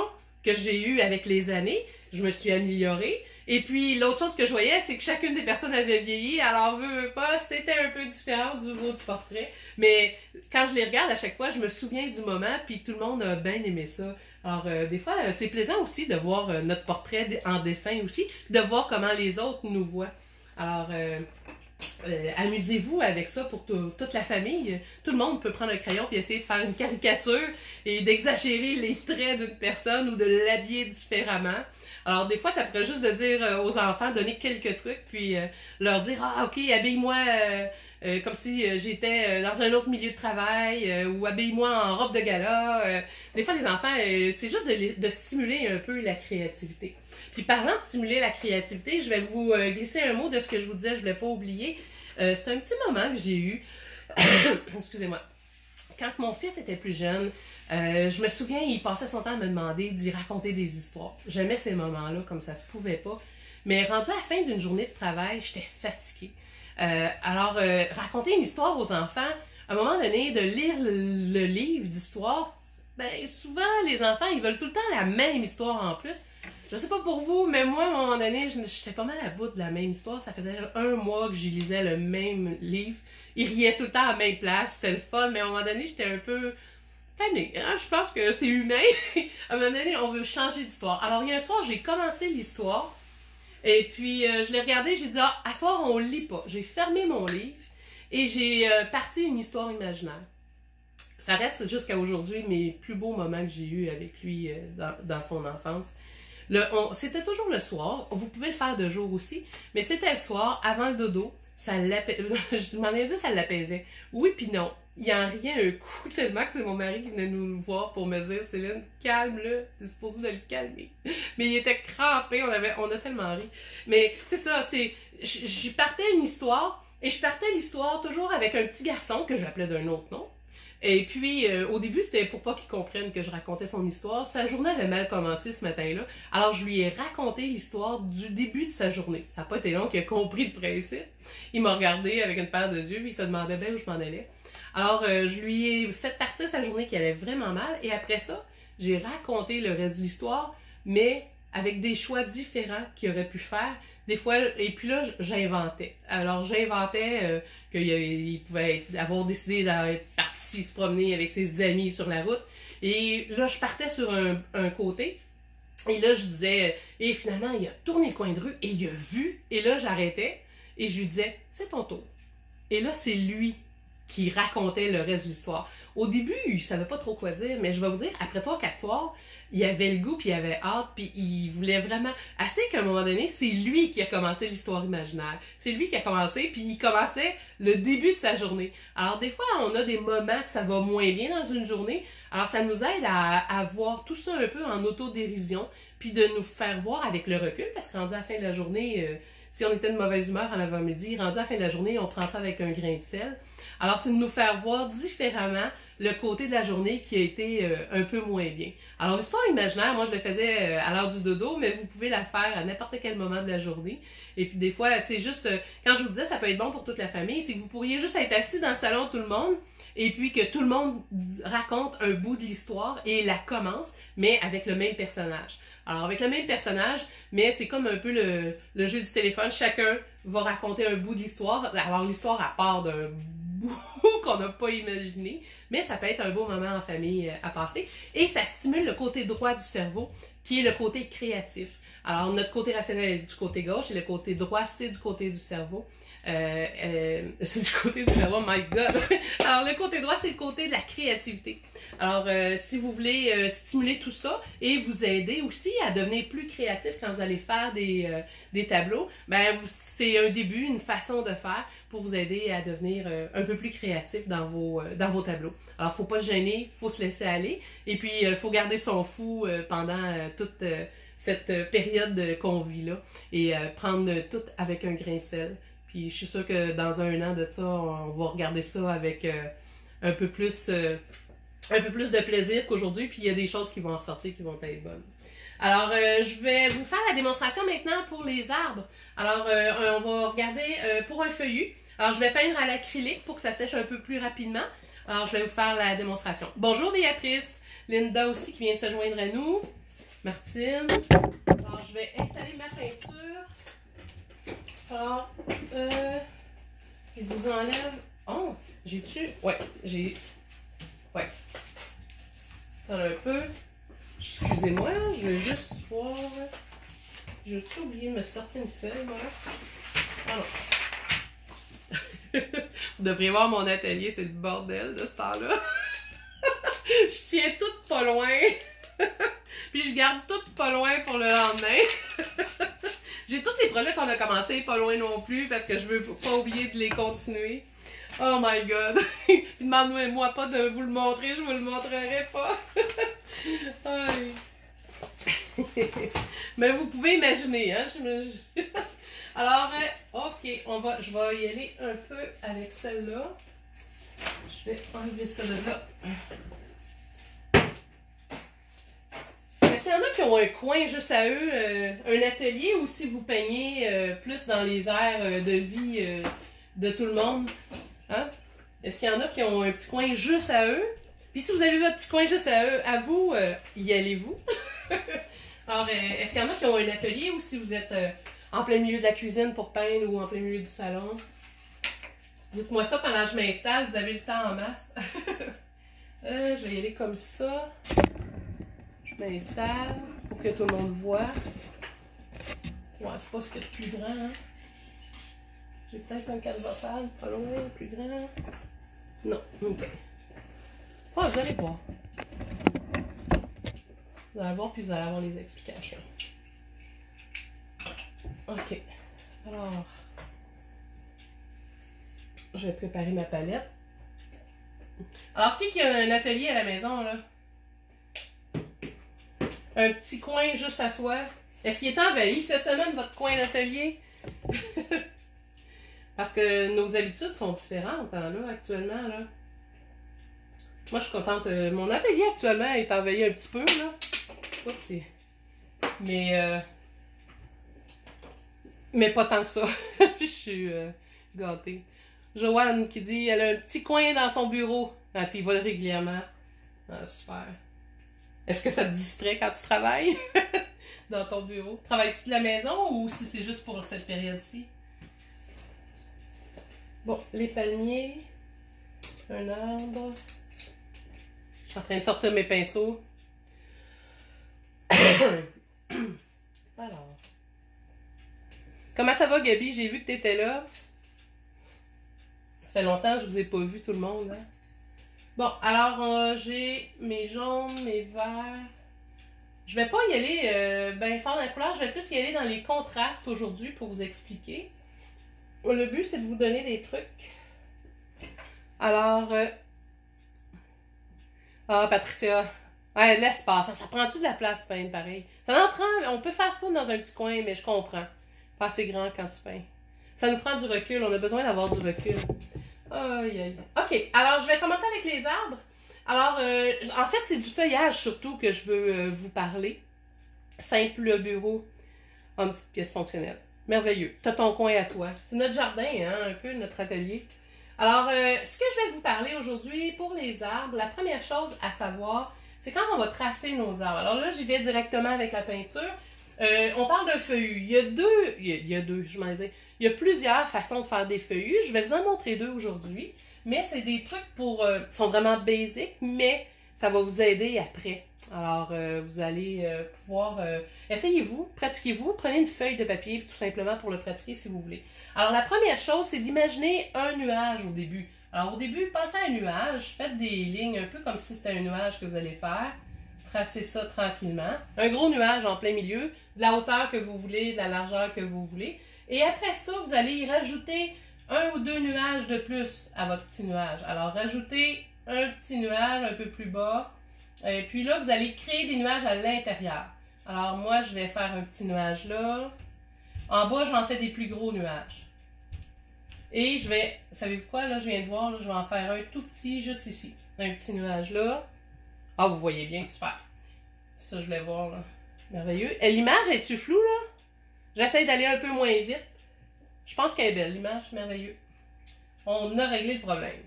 Speaker 1: que j'ai eue avec les années, je me suis améliorée. Et puis l'autre chose que je voyais, c'est que chacune des personnes avait vieilli. Alors veux pas, c'était un peu différent du niveau du portrait. Mais quand je les regarde à chaque fois, je me souviens du moment, puis tout le monde a bien aimé ça. Alors des fois, c'est plaisant aussi de voir notre portrait en dessin aussi, de voir comment les autres nous voient. Alors amusez-vous avec ça pour toute la famille. Tout le monde peut prendre un crayon et essayer de faire une caricature et d'exagérer les traits d'une personne ou de l'habiller différemment. Alors des fois, ça pourrait juste de dire aux enfants, donner quelques trucs, puis leur dire « Ah, ok, habille-moi comme si j'étais dans un autre milieu de travail ou habille-moi en robe de gala. » Des fois, les enfants, c'est juste de stimuler un peu la créativité. Puis parlant de stimuler la créativité, je vais vous glisser un mot de ce que je vous disais, je ne voulais pas oublier. C'est un petit moment que j'ai eu, excusez-moi, quand mon fils était plus jeune, je me souviens, il passait son temps à me demander d'y raconter des histoires. J'aimais ces moments-là, comme ça se pouvait pas. Mais rendu à la fin d'une journée de travail, j'étais fatiguée. Alors, raconter une histoire aux enfants, à un moment donné, de lire le livre d'histoire, ben souvent, les enfants, ils veulent tout le temps la même histoire en plus. Je sais pas pour vous, mais moi, à un moment donné, j'étais pas mal à bout de la même histoire. Ça faisait 1 mois que j'y lisais le même livre. Ils riaient tout le temps à la même place, c'était le fun, mais à un moment donné, j'étais un peu tannée. Hein? Je pense que c'est humain. À un moment donné, on veut changer d'histoire. Alors, il y a un soir, j'ai commencé l'histoire, et puis je l'ai regardé, j'ai dit, ah, à soir, on lit pas. J'ai fermé mon livre, et j'ai parti une histoire imaginaire. Ça reste jusqu'à aujourd'hui mes plus beaux moments que j'ai eus avec lui dans son enfance. C'était toujours le soir, vous pouvez le faire de jour aussi, mais c'était le soir, avant le dodo, ça l'apaisait, je m'en ai dit ça l'apaisait. Oui puis non, il en riait un coup tellement que c'est mon mari qui venait nous voir pour me dire, Céline, calme-le, t'es supposée de le calmer. Mais il était crampé, on a tellement ri. Mais c'est ça, j'y partais une histoire, et je partais l'histoire toujours avec un petit garçon que j'appelais d'un autre nom. Et puis, au début, c'était pour pas qu'il comprenne que je racontais son histoire. Sa journée avait mal commencé ce matin-là. Alors, je lui ai raconté l'histoire du début de sa journée. Ça n'a pas été long qu'il a compris le principe. Il m'a regardé avec une paire de yeux, puis il se demandait bien où je m'en allais. Alors, je lui ai fait partir sa journée qui allait vraiment mal. Et après ça, j'ai raconté le reste de l'histoire, mais avec des choix différents qu'il aurait pu faire. Des fois, et puis là, j'inventais. Alors, j'inventais qu'il pouvait avoir décidé d'être parti se promener avec ses amis sur la route. Et là, je partais sur un côté. Et là, je disais, et finalement, il a tourné le coin de rue et il a vu. Et là, j'arrêtais et je lui disais, c'est ton tour. Et là, c'est lui qui racontait le reste de l'histoire. Au début, il savait pas trop quoi dire, mais je vais vous dire, après 3-4 soirs, il avait le goût, puis il avait hâte, puis il voulait vraiment... Assez qu'à un moment donné, c'est lui qui a commencé l'histoire imaginaire. C'est lui qui a commencé, puis il commençait le début de sa journée. Alors des fois, on a des moments que ça va moins bien dans une journée, alors ça nous aide à voir tout ça un peu en autodérision, puis de nous faire voir avec le recul, parce que rendu à la fin de la journée... si on était de mauvaise humeur en avant-midi, rendu à la fin de la journée, on prend ça avec un grain de sel. Alors, c'est de nous faire voir différemment le côté de la journée qui a été un peu moins bien. Alors, l'histoire imaginaire, moi, je le faisais à l'heure du dodo, mais vous pouvez la faire à n'importe quel moment de la journée. Et puis, des fois, c'est juste, quand je vous disais, ça peut être bon pour toute la famille, c'est que vous pourriez juste être assis dans le salon tout le monde, et puis que tout le monde raconte un bout de l'histoire et la commence, mais avec le même personnage. Alors, avec le même personnage, mais c'est comme un peu le jeu du téléphone. Chacun va raconter un bout de l'histoire. Alors, l'histoire, à part d'un bout qu'on n'a pas imaginé, mais ça peut être un beau moment en famille à passer. Et ça stimule le côté droit du cerveau, qui est le côté créatif. Alors, notre côté rationnel est du côté gauche et le côté droit, c'est du côté du cerveau. C'est du côté du cerveau, my God! Alors, le côté droit, c'est le côté de la créativité. Alors, si vous voulez stimuler tout ça et vous aider aussi à devenir plus créatif quand vous allez faire des tableaux, ben c'est un début, une façon de faire pour vous aider à devenir un peu plus créatif dans vos tableaux. Alors, faut pas se gêner, faut se laisser aller et puis faut garder son fou pendant toute cette période qu'on vit là et prendre tout avec un grain de sel. Puis je suis sûre que dans 1 an de ça, on va regarder ça avec un peu plus de plaisir qu'aujourd'hui, puis il y a des choses qui vont en ressortir qui vont être bonnes. Alors, je vais vous faire la démonstration maintenant pour les arbres. Alors, on va regarder pour un feuillu. Alors, je vais peindre à l'acrylique pour que ça sèche un peu plus rapidement. Alors, je vais vous faire la démonstration. Bonjour Béatrice, Linda aussi qui vient de se joindre à nous, Martine. Alors, je vais installer ma peinture. Alors, je vous enlève... Oh, j'ai-tu... Ouais, j'ai... Ouais. Attends un peu. Excusez-moi, je vais juste voir... J'ai oublié de me sortir une feuille, moi. Ah non. Vous devriez voir mon atelier, c'est le bordel de ce temps-là. Je tiens tout pas loin. Puis je garde tout pas loin pour le lendemain. J'ai tous les projets qu'on a commencé pas loin non plus parce que je veux pas oublier de les continuer. Oh my god. Demandez-moi pas de vous le montrer, je vous le montrerai pas. Mais vous pouvez imaginer, hein. Alors, ok, je vais y aller un peu avec celle-là. Je vais enlever celle-là. Est-ce qu'il y en a qui ont un coin juste à eux, un atelier, ou si vous peignez plus dans les aires de vie de tout le monde? Hein? Est-ce qu'il y en a qui ont un petit coin juste à eux? Puis si vous avez votre petit coin juste à eux, à vous, y allez-vous? Alors, est-ce qu'il y en a qui ont un atelier, ou si vous êtes en plein milieu de la cuisine pour peindre ou en plein milieu du salon? Dites-moi ça pendant que je m'installe, vous avez le temps en masse. Je vais y aller comme ça. Je m'installe pour que tout le monde voit. Ouais, c'est pas ce qu'il y a de plus grand. Hein? J'ai peut-être un canevas pâle, pas loin, plus grand. Non, ok. Oh, vous allez voir. Vous allez voir, puis vous allez avoir les explications. Ok. Alors, je vais préparer ma palette. Alors, qui a un atelier à la maison, là? Un petit coin juste à soi. Est-ce qu'il est envahi cette semaine, votre coin d'atelier? Parce que nos habitudes sont différentes, hein, là, actuellement, là. Moi, je suis contente. Mon atelier, actuellement, est envahi un petit peu, là. Oups, mais pas tant que ça. Je suis gâtée. Joanne qui dit elle a un petit coin dans son bureau. Ah, tu y vas régulièrement. Ah, super. Est-ce que ça te distrait quand tu travailles dans ton bureau? Travailles-tu de la maison ou si c'est juste pour cette période-ci? Bon, les palmiers. Un arbre. Je suis en train de sortir mes pinceaux. Alors. Comment ça va, Gabi? J'ai vu que tu étais là. Ça fait longtemps que je vous ai pas vu, tout le monde. Hein? Bon, alors, j'ai mes jaunes, mes verts. Je vais pas y aller bien fort dans la couleur. Je vais plus y aller dans les contrastes aujourd'hui pour vous expliquer. Le but, c'est de vous donner des trucs. Alors, ah, Patricia. Ouais, laisse passer. Ça prend-tu de la place, peindre, pareil? Ça en prend. On peut faire ça dans un petit coin, mais je comprends. Pas assez grand quand tu peins. Ça nous prend du recul. On a besoin d'avoir du recul. Aïe, aïe. OK. Alors, je vais commencer avec les arbres. Alors, en fait, c'est du feuillage surtout que je veux vous parler. Simple bureau. En petite pièce fonctionnelle. Merveilleux. T'as ton coin à toi. C'est notre jardin, hein, un peu notre atelier. Alors, ce que je vais vous parler aujourd'hui pour les arbres, la première chose à savoir, c'est quand on va tracer nos arbres. Alors là, j'y vais directement avec la peinture. On parle d'un feuillu. Il y a plusieurs façons de faire des feuillus. Je vais vous en montrer deux aujourd'hui. Mais c'est des trucs qui sont vraiment basiques, mais ça va vous aider après. Alors, vous allez pouvoir... essayez-vous, pratiquez-vous, prenez une feuille de papier tout simplement pour le pratiquer si vous voulez. Alors, la première chose, c'est d'imaginer un nuage au début. Alors, au début, pensez à un nuage, faites des lignes un peu comme si c'était un nuage que vous allez faire. Tracez ça tranquillement. Un gros nuage en plein milieu, de la hauteur que vous voulez, de la largeur que vous voulez. Et après ça, vous allez y rajouter un ou deux nuages de plus à votre petit nuage. Alors, rajoutez un petit nuage un peu plus bas. Et puis là, vous allez créer des nuages à l'intérieur. Alors, moi, je vais faire un petit nuage là. En bas, j'en fais des plus gros nuages. Et je vais, savez-vous quoi, là, je viens de voir, là, je vais en faire un tout petit, juste ici. Un petit nuage là. Ah, vous voyez bien, super. Ça, je voulais voir, là. Merveilleux. L'image, est-tu floue, là? J'essaie d'aller un peu moins vite. Je pense qu'elle est belle, l'image, merveilleux. On a réglé le problème.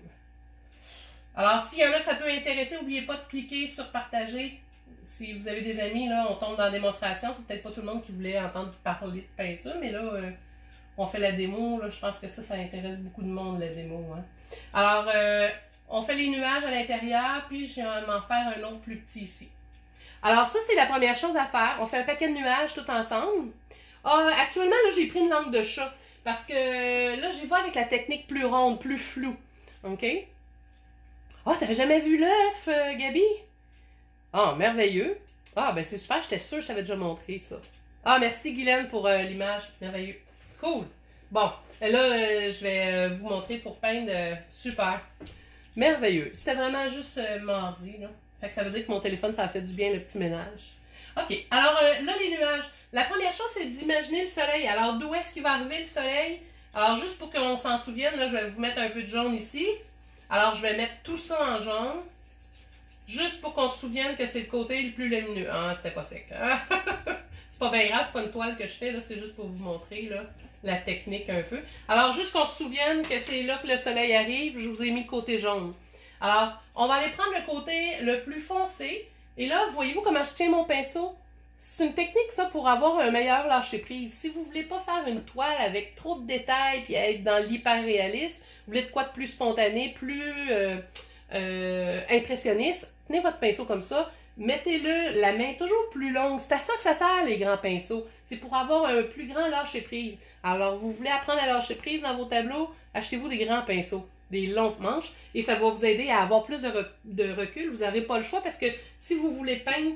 Speaker 1: Alors, s'il y en a que ça peut intéresser, n'oubliez pas de cliquer sur partager. Si vous avez des amis, là, on tombe dans la démonstration. C'est peut-être pas tout le monde qui voulait entendre parler de peinture, mais là, on fait la démo. Là, je pense que ça intéresse beaucoup de monde, la démo. Hein. Alors, on fait les nuages à l'intérieur, puis je vais m'en faire un autre plus petit ici. Alors, ça, c'est la première chose à faire. On fait un paquet de nuages tout ensemble. Actuellement, là, j'ai pris une langue de chat. Parce que là, j'y vais avec la technique plus ronde, plus floue. OK? T'avais jamais vu l'œuf, Gabi? Merveilleux. Ben c'est super, j'étais sûre que je t'avais déjà montré ça. Merci Guylaine pour l'image. Merveilleux. Cool. Bon, là, je vais vous montrer pour peindre. Super. Merveilleux. C'était vraiment juste mardi, là. Fait que ça veut dire que mon téléphone, ça a fait du bien le petit ménage. OK. Alors, là, les nuages. La première chose, c'est d'imaginer le soleil. Alors, d'où est-ce qu'il va arriver le soleil? Alors, juste pour qu'on s'en souvienne, là, je vais vous mettre un peu de jaune ici. Alors, je vais mettre tout ça en jaune. Juste pour qu'on se souvienne que c'est le côté le plus lumineux. C'était pas sec. C'est pas bien grave, c'est pas une toile que je fais, là. C'est juste pour vous montrer, là, la technique un peu. Alors, juste qu'on se souvienne que c'est là que le soleil arrive, je vous ai mis le côté jaune. Alors, on va aller prendre le côté le plus foncé. Et là, voyez-vous comment je tiens mon pinceau? C'est une technique, ça, pour avoir un meilleur lâcher-prise. Si vous voulez pas faire une toile avec trop de détails puis être dans l'hyper-réalisme, vous voulez de quoi de plus spontané, plus impressionniste, tenez votre pinceau comme ça, mettez-le la main toujours plus longue. C'est à ça que ça sert, les grands pinceaux. C'est pour avoir un plus grand lâcher-prise. Alors, vous voulez apprendre à lâcher prise dans vos tableaux, achetez-vous des grands pinceaux, des longues manches, et ça va vous aider à avoir plus de recul. Vous n'aurez pas le choix parce que si vous voulez peindre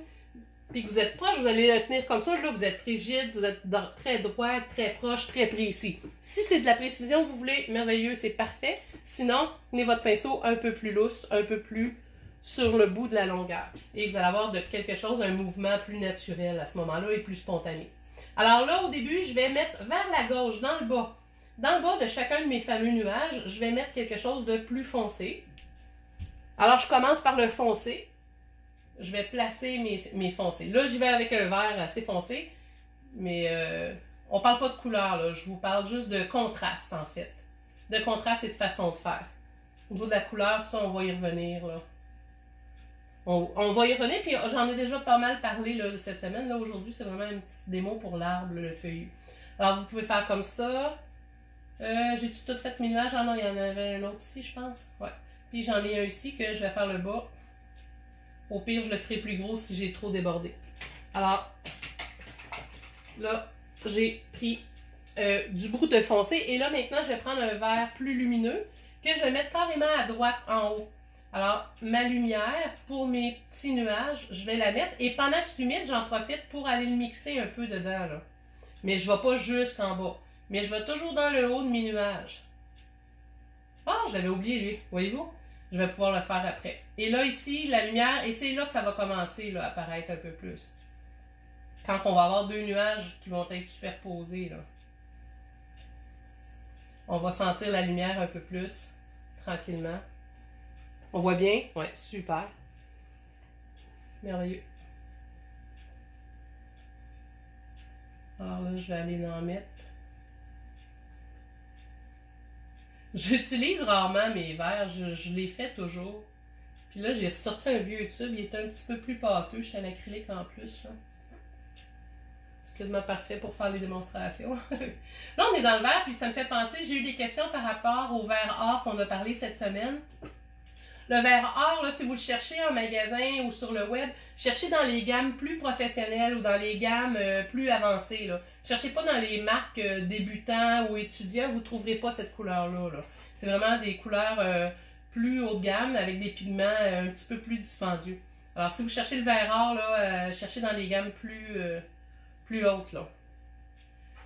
Speaker 1: puis que vous êtes proche, vous allez le tenir comme ça. Là, vous êtes rigide, vous êtes très droit, très proche, très précis. Si c'est de la précision que vous voulez, merveilleux, c'est parfait. Sinon, tenez votre pinceau un peu plus lousse, un peu plus sur le bout de la longueur. Et vous allez avoir de quelque chose, un mouvement plus naturel à ce moment-là et plus spontané. Alors là, au début, je vais mettre vers la gauche, dans le bas. Dans le bas de chacun de mes fameux nuages, je vais mettre quelque chose de plus foncé. Alors, je commence par le foncé. Je vais placer mes foncés. Là, j'y vais avec un vert assez foncé, mais on parle pas de couleur, là. Je vous parle juste de contraste, en fait. De contraste et de façon de faire. Au niveau de la couleur, ça, on va y revenir, là. On va y revenir, puis j'en ai déjà pas mal parlé là, cette semaine. Là, aujourd'hui, c'est vraiment une petite démo pour l'arbre, le feuillu. Alors, vous pouvez faire comme ça. J'ai-tu tout fait mes nuages? Ah non, il y en avait un autre ici, je pense. Ouais. Puis j'en ai un ici que je vais faire le bas. Au pire, je le ferai plus gros si j'ai trop débordé. Alors, là, j'ai pris du brou de foncé. Et là, maintenant, je vais prendre un vert plus lumineux que je vais mettre carrément à droite en haut. Alors, ma lumière, pour mes petits nuages, je vais la mettre. Et pendant que c'est humide, j'en profite pour aller le mixer un peu dedans. Là. Mais je ne vais pas jusqu'en bas. Mais je vais toujours dans le haut de mes nuages. Je l'avais oublié, lui. Voyez-vous? Je vais pouvoir le faire après. Et là, ici, la lumière, et c'est là que ça va commencer là, à apparaître un peu plus. Quand on va avoir deux nuages qui vont être superposés. Là. On va sentir la lumière un peu plus, tranquillement. On voit bien? Ouais, super. Merveilleux. Alors là, je vais aller en mettre. J'utilise rarement mes verres, je les fais toujours. Puis là, j'ai ressorti un vieux tube, il est un petit peu plus pâteux, j'étais à l'acrylique en plus. Là. C'est quasiment parfait pour faire les démonstrations. Là, on est dans le verre, puis ça me fait penser, j'ai eu des questions par rapport au verre or qu'on a parlé cette semaine. Le verre or, là, si vous le cherchez en magasin ou sur le web, cherchez dans les gammes plus professionnelles ou dans les gammes plus avancées. Là. Cherchez pas dans les marques débutants ou étudiants, vous ne trouverez pas cette couleur-là. Là. C'est vraiment des couleurs plus haut de gamme avec des pigments un petit peu plus dispendieux. Alors, si vous cherchez le verre or, là, cherchez dans les gammes plus hautes. Là.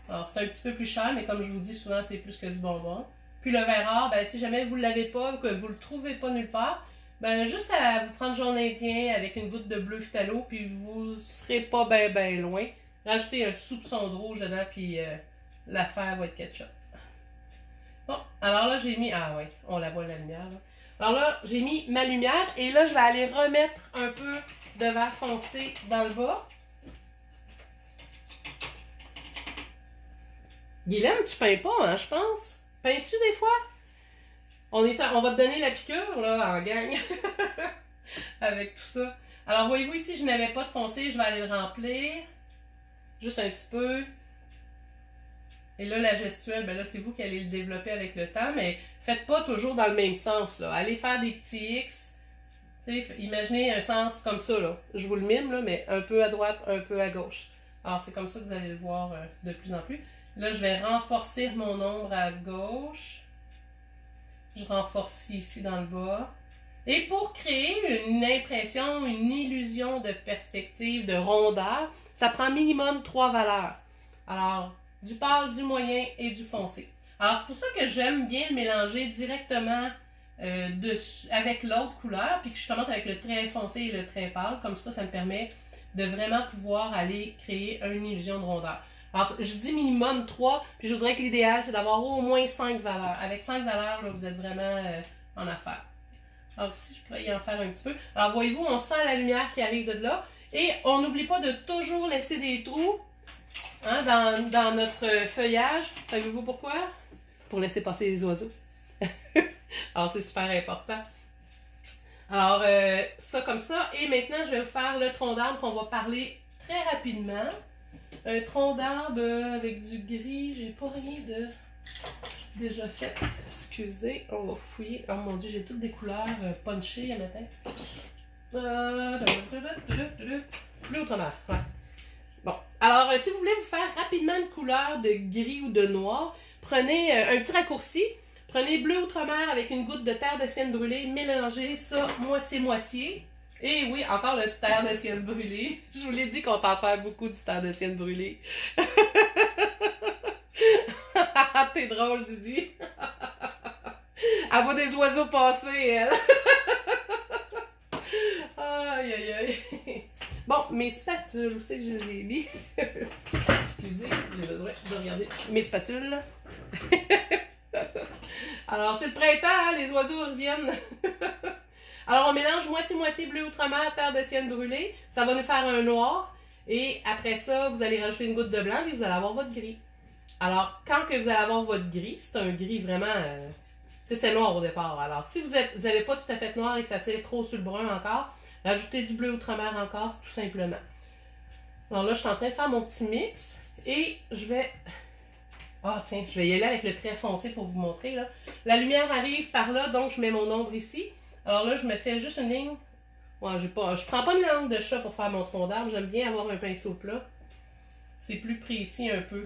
Speaker 1: Alors, c'est un petit peu plus cher, mais comme je vous dis souvent, c'est plus que du bonbon. Puis le verre or, ben, si jamais vous ne l'avez pas, que vous ne le trouvez pas nulle part, ben, juste à vous prendre jaune indien avec une goutte de bleu phthalo, puis vous ne serez pas ben loin. Rajoutez un soupçon de rouge dedans, puis l'affaire va être ketchup. Bon, alors là, j'ai mis... Ah ouais, on la voit la lumière, là. Alors là, j'ai mis ma lumière et là, je vais aller remettre un peu de vert foncé dans le bas. Guylaine, tu peins pas, hein, je pense? Peins-tu des fois? On va te donner la piqûre, là, en gang. Avec tout ça. Alors, voyez-vous ici, je n'avais pas de foncé, je vais aller le remplir. Juste un petit peu. Et là, la gestuelle, ben là, c'est vous qui allez le développer avec le temps, mais faites pas toujours dans le même sens, là. Allez faire des petits X. T'sais, imaginez un sens comme ça, là. Je vous le mime, là, mais un peu à droite, un peu à gauche. Alors, c'est comme ça que vous allez le voir de plus en plus. Là, je vais renforcer mon ombre à gauche. Je renforce ici dans le bas. Et pour créer une impression, une illusion de perspective, de rondeur, ça prend minimum 3 valeurs. Alors, du pâle, du moyen et du foncé. Alors, c'est pour ça que j'aime bien le mélanger directement avec l'autre couleur, puis que je commence avec le trait foncé et le trait pâle. Comme ça me permet de vraiment pouvoir aller créer une illusion de rondeur. Alors, je dis minimum 3, puis je vous dirais que l'idéal, c'est d'avoir au moins 5 valeurs. Avec 5 valeurs, là, vous êtes vraiment en affaire. Alors ici, je pourrais y en faire un petit peu. Alors, voyez-vous, on sent la lumière qui arrive de là. Et on n'oublie pas de toujours laisser des trous hein, dans notre feuillage. Savez-vous pourquoi? Pour laisser passer les oiseaux. Alors, c'est super important. Alors, ça comme ça. Et maintenant, je vais vous faire le tronc d'arbre qu'on va parler très rapidement. Un tronc d'arbre avec du gris. J'ai pas rien de déjà fait. Excusez, on va fouiller. Oh mon dieu, j'ai toutes des couleurs punchées à matin. Bleu outre-mer. Ouais. Bon, alors si vous voulez vous faire rapidement une couleur de gris ou de noir, prenez un petit raccourci. Prenez bleu outre-mer avec une goutte de terre de sienne brûlée, mélangez ça moitié-moitié. Et oui, encore le terre de sienne brûlée. Je vous l'ai dit qu'on s'en sert beaucoup du terre de sienne brûlée. T'es drôle, Didi. Elle voit des oiseaux passer, elle. Aïe, aïe, aïe. Bon, mes spatules, où c'est que je les ai mis? Excusez, j'ai besoin de regarder mes spatules. Alors, c'est le printemps, hein, les oiseaux reviennent. Alors, on mélange moitié-moitié bleu outre-mer, terre de sienne brûlée. Ça va nous faire un noir. Et après ça, vous allez rajouter une goutte de blanc et vous allez avoir votre gris. Alors, quand que vous allez avoir votre gris, c'est un gris vraiment... c'était noir au départ. Alors, si vous n'avez pas tout à fait noir et que ça tire trop sur le brun encore, rajoutez du bleu outre-mer encore, tout simplement. Alors là, je suis en train de faire mon petit mix. Et je vais... Ah, tiens, je vais y aller avec le trait foncé pour vous montrer, là. La lumière arrive par là, donc je mets mon ombre ici. Alors là, je me fais juste une ligne. Ouais, je prends pas une langue de chat pour faire mon tronc d'arbre. J'aime bien avoir un pinceau plat. C'est plus précis un peu.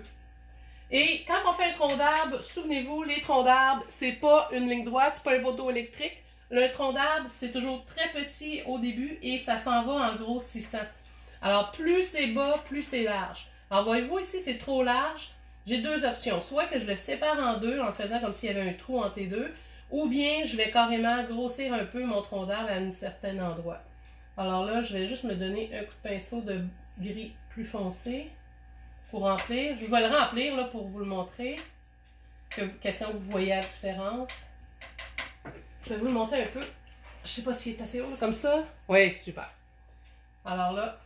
Speaker 1: Et quand on fait un tronc d'arbre, souvenez-vous, les troncs d'arbre, c'est pas une ligne droite, c'est pas un poteau électrique. Le tronc d'arbre, c'est toujours très petit au début et ça s'en va en grossissant. Alors, plus c'est bas, plus c'est large. Alors, voyez-vous ici, c'est trop large. J'ai deux options. Soit que je le sépare en deux en le faisant comme s'il y avait un trou entre les deux, ou bien je vais carrément grossir un peu mon tronc d'arbre à un certain endroit. Alors là, je vais juste me donner un coup de pinceau de gris plus foncé pour remplir. Je vais le remplir là, pour vous le montrer. Question que vous voyez la différence. Je vais vous le montrer un peu. Je sais pas s'il est assez haut, comme ça. Oui, super. Alors là,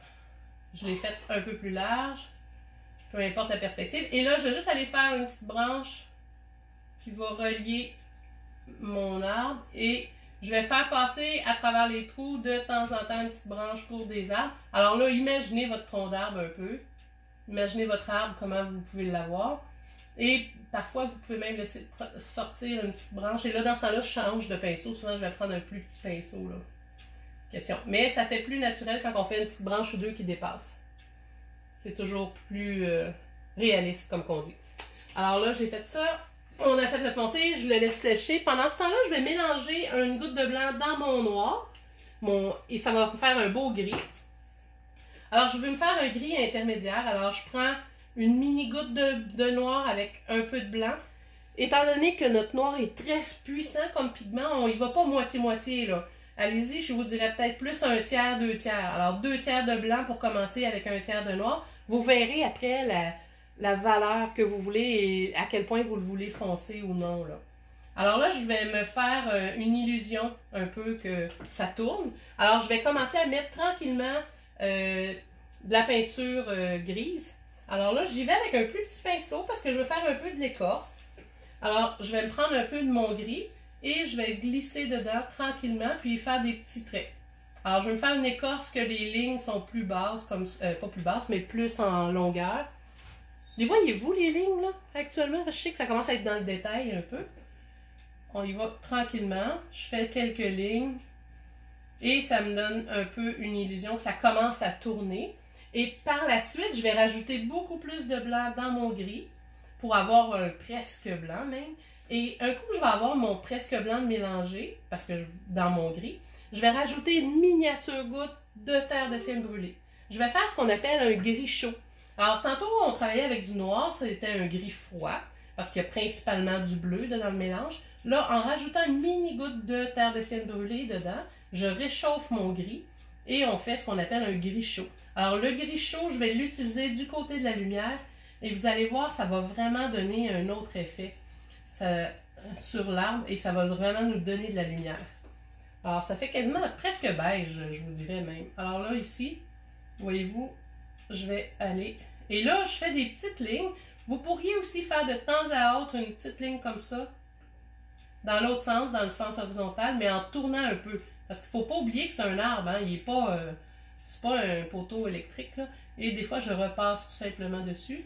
Speaker 1: je l'ai fait un peu plus large. Peu importe la perspective. Et là, je vais juste aller faire une petite branche qui va relier mon arbre. Et je vais faire passer à travers les trous de temps en temps une petite branche pour des arbres. Alors là, imaginez votre tronc d'arbre un peu. Imaginez votre arbre, comment vous pouvez l'avoir. Et parfois, vous pouvez même laisser sortir une petite branche. Et là, dans ce temps-là, je change de pinceau. Souvent, je vais prendre un plus petit pinceau. Là. Question. Mais ça fait plus naturel quand on fait une petite branche ou deux qui dépasse. C'est toujours plus réaliste, comme qu'on dit. Alors là, j'ai fait ça. On a fait le foncé, je le laisse sécher. Pendant ce temps-là, je vais mélanger une goutte de blanc dans mon noir. Et ça va me faire un beau gris. Alors, je veux me faire un gris intermédiaire. Alors, je prends une mini goutte de noir avec un peu de blanc. Étant donné que notre noir est très puissant comme pigment, on y va pas moitié-moitié, là. Allez-y, je vous dirais peut-être plus un tiers, deux tiers. Alors, 2 tiers de blanc pour commencer avec un tiers de noir. Vous verrez après la valeur que vous voulez et à quel point vous le voulez foncé ou non, là. Alors là, je vais me faire une illusion un peu que ça tourne. Alors, je vais commencer à mettre tranquillement de la peinture grise. Alors là, j'y vais avec un plus petit pinceau parce que je veux faire un peu de l'écorce. Alors, je vais me prendre un peu de mon gris et je vais glisser dedans tranquillement puis faire des petits traits. Alors, je vais me faire une écorce que les lignes sont plus basses, comme pas plus basses, mais plus en longueur. Les voyez-vous, les lignes, là, actuellement? Je sais que ça commence à être dans le détail un peu. On y va tranquillement. Je fais quelques lignes. Et ça me donne un peu une illusion que ça commence à tourner. Et par la suite, je vais rajouter beaucoup plus de blanc dans mon gris pour avoir un presque blanc même. Et un coup, je vais avoir mon presque blanc mélangé, parce que dans mon gris, je vais rajouter une miniature goutte de terre de sienne brûlée. Je vais faire ce qu'on appelle un gris chaud. Alors, tantôt, on travaillait avec du noir, c'était un gris froid, parce qu'il y a principalement du bleu dans le mélange. Là, en rajoutant une mini goutte de terre de sienne brûlée dedans, je réchauffe mon gris et on fait ce qu'on appelle un gris chaud. Alors, le gris chaud, je vais l'utiliser du côté de la lumière et vous allez voir, ça va vraiment donner un autre effet sur l'arbre et ça va vraiment nous donner de la lumière. Alors, ça fait quasiment presque beige, je vous dirais même. Alors là, ici, voyez-vous, je vais aller... Et là, je fais des petites lignes. Vous pourriez aussi faire de temps à autre une petite ligne comme ça, dans l'autre sens, dans le sens horizontal, mais en tournant un peu. Parce qu'il ne faut pas oublier que c'est un arbre, hein? Il est pas... c'est pas un poteau électrique, là. Et des fois, je repasse tout simplement dessus.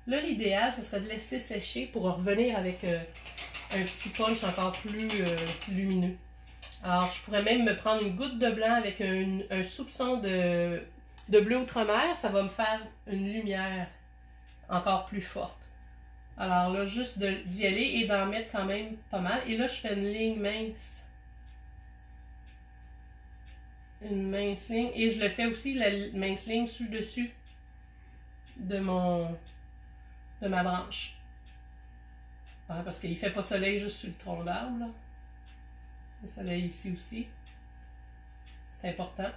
Speaker 1: Là, l'idéal, ce serait de laisser sécher pour revenir avec un petit punch encore plus lumineux. Alors, je pourrais même me prendre une goutte de blanc avec un soupçon de bleu outre-mer. Ça va me faire une lumière encore plus forte. Alors là, juste d'y aller et d'en mettre quand même pas mal. Et là, je fais une ligne mince. Une mince ligne. Et je le fais aussi, la mince ligne, dessus de ma branche. Ouais, parce qu'il ne fait pas soleil juste sur le tronc d'arbre. Le soleil ici aussi. C'est important.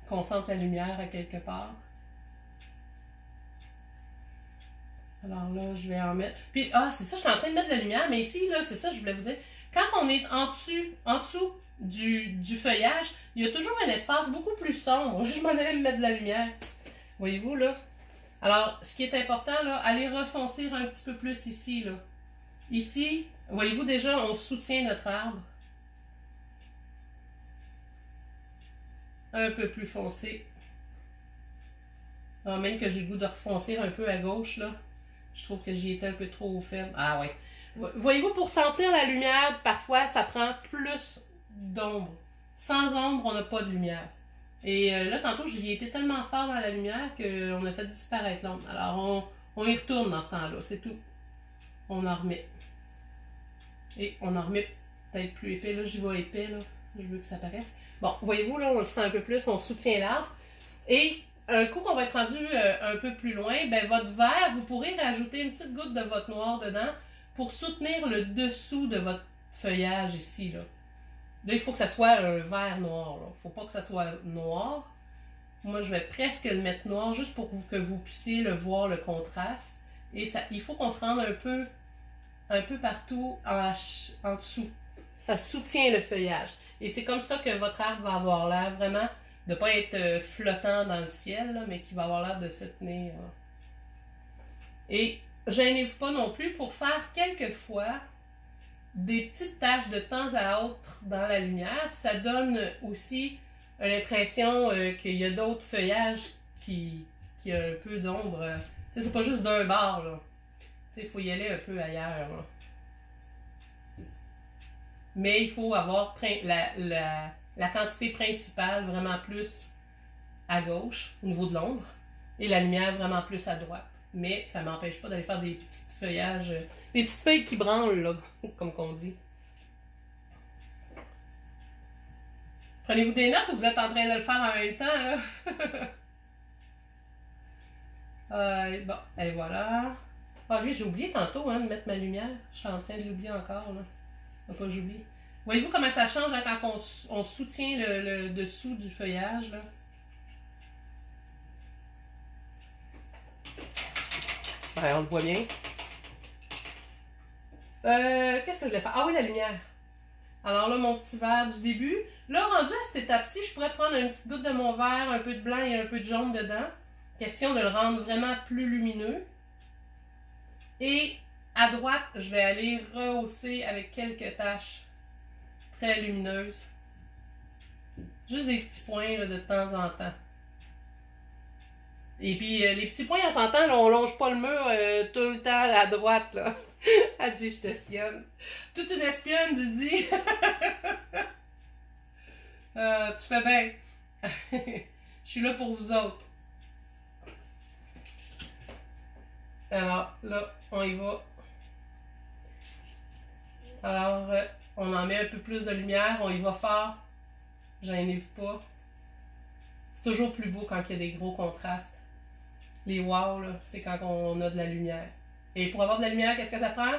Speaker 1: Concentre la lumière à quelque part. Alors là, je vais en mettre. Puis, c'est ça, je suis en train de mettre de la lumière, mais ici, là, c'est ça, je voulais vous dire. Quand on est en dessous du feuillage, il y a toujours un espace beaucoup plus sombre. Je m'en allais me mettre de la lumière. Voyez-vous, là? Alors, ce qui est important, là, allez refoncer un petit peu plus ici, là. Ici, voyez-vous, déjà, on soutient notre arbre. Un peu plus foncé. Alors, même que j'ai le goût de refoncer un peu à gauche, là. Je trouve que j'y étais un peu trop faible. Ah ouais. Voyez-vous, pour sentir la lumière, parfois, ça prend plus d'ombre. Sans ombre, on n'a pas de lumière. Et là, tantôt, j'y étais tellement fort dans la lumière qu'on a fait disparaître l'ombre. Alors, on y retourne dans ce temps-là, c'est tout. On en remet. Et on en remet peut-être plus épais. Là, j'y vais épais, là. Je veux que ça paraisse. Bon, voyez-vous, là, on le sent un peu plus, on soutient l'arbre. Et un coup qu'on va être rendu un peu plus loin, ben votre vert, vous pourrez rajouter une petite goutte de votre noir dedans pour soutenir le dessous de votre feuillage ici, là. Là, il faut que ça soit un vert noir, là. Il ne faut pas que ça soit noir. Moi, je vais presque le mettre noir juste pour que vous puissiez le voir, le contraste. Et ça, il faut qu'on se rende un peu partout en dessous. Ça soutient le feuillage. Et c'est comme ça que votre arbre va avoir l'air vraiment de ne pas être flottant dans le ciel, là, mais qui va avoir l'air de se tenir. Et gênez-vous pas non plus pour faire quelquefois des petites taches de temps à autre dans la lumière. Ça donne aussi l'impression qu'il y a d'autres feuillages qui a un peu d'ombre. C'est pas juste d'un bord, là. Il faut y aller un peu ailleurs, là. Mais il faut avoir la quantité principale vraiment plus à gauche, au niveau de l'ombre, et la lumière vraiment plus à droite. Mais ça ne m'empêche pas d'aller faire des petits feuillages, des petites feuilles qui branlent, là, comme qu'on dit. Prenez-vous des notes ou vous êtes en train de le faire en même temps, là? Bon, et voilà. Ah oui, j'ai oublié tantôt de mettre ma lumière. Je suis en train de l'oublier encore, là. Faut pas que j'oublie. Voyez-vous comment ça change là, quand on soutient le dessous du feuillage, là? Ben, on le voit bien. Qu'est-ce que je vais faire? Ah oui, la lumière. Alors là, mon petit verre du début. Là, rendu à cette étape-ci, je pourrais prendre une petite goutte de mon verre, un peu de blanc et un peu de jaune dedans. Question de le rendre vraiment plus lumineux. Et à droite, je vais aller rehausser avec quelques taches très lumineuses. Juste des petits points là, de temps en temps. Et puis, les petits points, on s'entend, là, on longe pas le mur tout le temps à droite, là. Elle dit, je t'espionne. Toute une espionne, tu dis. Tu fais bien. Je suis là pour vous autres. Alors, là, on y va. Alors, on en met un peu plus de lumière, on y va fort. Gênez-vous pas. C'est toujours plus beau quand il y a des gros contrastes. Les wow, là, c'est quand on a de la lumière. Et pour avoir de la lumière, qu'est-ce que ça prend?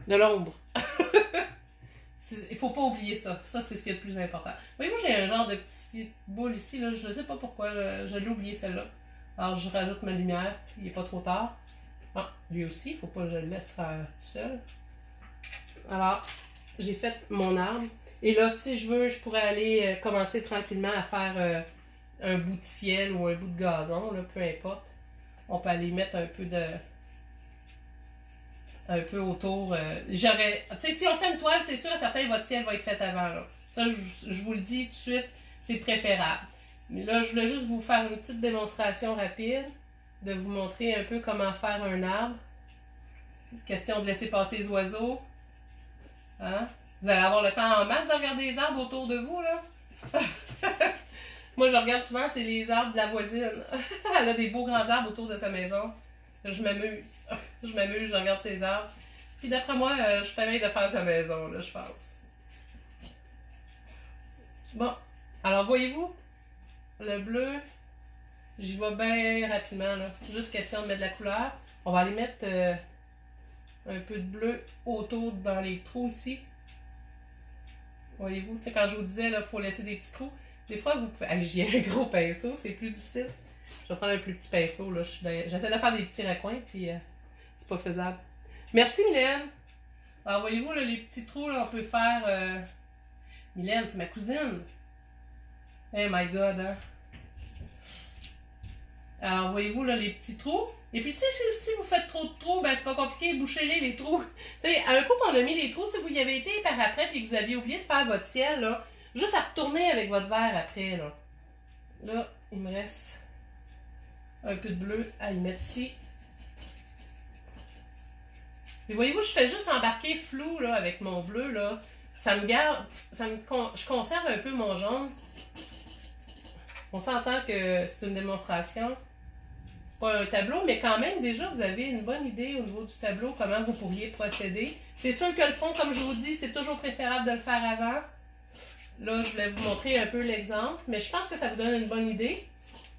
Speaker 1: De l'ombre. Il faut pas oublier ça. Ça, c'est ce qui est le plus important. Voyez-vous, j'ai un genre de petite boule ici, là. Je sais pas pourquoi, je l'ai oublié celle-là. Alors, je rajoute ma lumière. Il n'est pas trop tard. Ah, lui aussi, il faut pas que je le laisse faire tout seul. Alors, j'ai fait mon arbre. Et là, si je veux, je pourrais aller commencer tranquillement à faire un bout de ciel ou un bout de gazon, là, peu importe. On peut aller mettre un peu autour. J'aurais. Tu sais, si on fait une toile, c'est sûr et certain votre ciel va être fait avant. Là. Ça, je vous le dis tout de suite, c'est préférable. Mais là, je voulais juste vous faire une petite démonstration rapide, de vous montrer un peu comment faire un arbre. Question de laisser passer les oiseaux. Hein? Vous allez avoir le temps en masse de regarder les arbres autour de vous, là. Moi, je regarde souvent, c'est les arbres de la voisine. Elle a des beaux grands arbres autour de sa maison. Je m'amuse. Je m'amuse, je regarde ses arbres. Puis d'après moi, je suis de faire sa maison, là, je pense. Bon. Alors, voyez-vous, le bleu, j'y vais bien rapidement, là. Juste question de mettre de la couleur. On va aller mettre un peu de bleu autour dans les trous ici. Voyez-vous, tu sais, quand je vous disais, il faut laisser des petits trous. Des fois, vous pouvez. Ah, j'ai un gros pinceau, c'est plus difficile. Je vais prendre un plus petit pinceau, là. J'essaie de faire des petits raccoins, puis c'est pas faisable. Merci, Mylène! Alors, voyez-vous, là, les petits trous, là, on peut faire. Mylène, c'est ma cousine! Oh my god, hein! Alors, voyez-vous, là, les petits trous. Et puis, si vous faites trop de trous, ben, c'est pas compliqué, bouchez-les, les trous. Tu sais, un coup qu'on a mis les trous, si vous y avez été par après, puis que vous aviez oublié de faire votre ciel, là, juste à retourner avec votre verre après, là. Là, il me reste un peu de bleu à y mettre ici. Et voyez-vous, je fais juste embarquer flou, là, avec mon bleu, là. Ça me garde, je conserve un peu mon jaune. On s'entend que c'est une démonstration. Pas un tableau, mais quand même, déjà, vous avez une bonne idée au niveau du tableau, comment vous pourriez procéder. C'est sûr que le fond, comme je vous dis, c'est toujours préférable de le faire avant. Là, je voulais vous montrer un peu l'exemple, mais je pense que ça vous donne une bonne idée.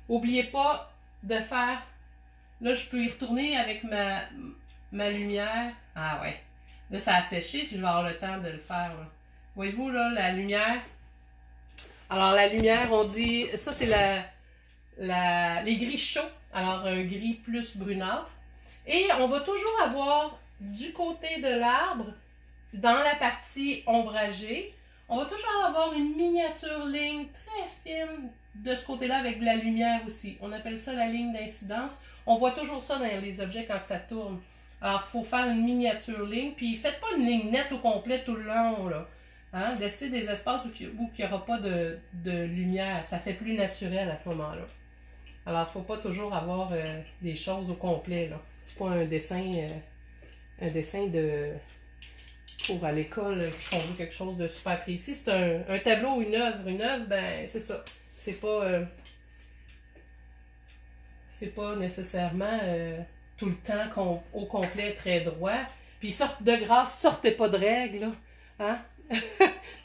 Speaker 1: N'oubliez pas de faire... Là, je peux y retourner avec ma lumière. Ah ouais. Là, ça a séché, si je vais avoir le temps de le faire. Voyez-vous, là, la lumière. Alors, la lumière, on dit... Ça, c'est les gris chauds. Alors, un gris plus brunâtre. Et on va toujours avoir du côté de l'arbre, dans la partie ombragée, on va toujours avoir une miniature ligne très fine de ce côté-là avec de la lumière aussi. On appelle ça la ligne d'incidence. On voit toujours ça dans les objets quand ça tourne. Alors, il faut faire une miniature ligne. Puis, faites pas une ligne nette au complet tout le long, là. Hein? Laissez des espaces où il n'y aura pas de lumière. Ça fait plus naturel à ce moment-là. Alors, il ne faut pas toujours avoir des choses au complet, là. C'est pas un dessin de... pour à l'école qui veut quelque chose de super précis. C'est un tableau ou une œuvre. Une œuvre, ben, c'est ça. C'est pas nécessairement tout le temps au complet très droit. Puis, de grâce, sortez pas de règles, là. Hein?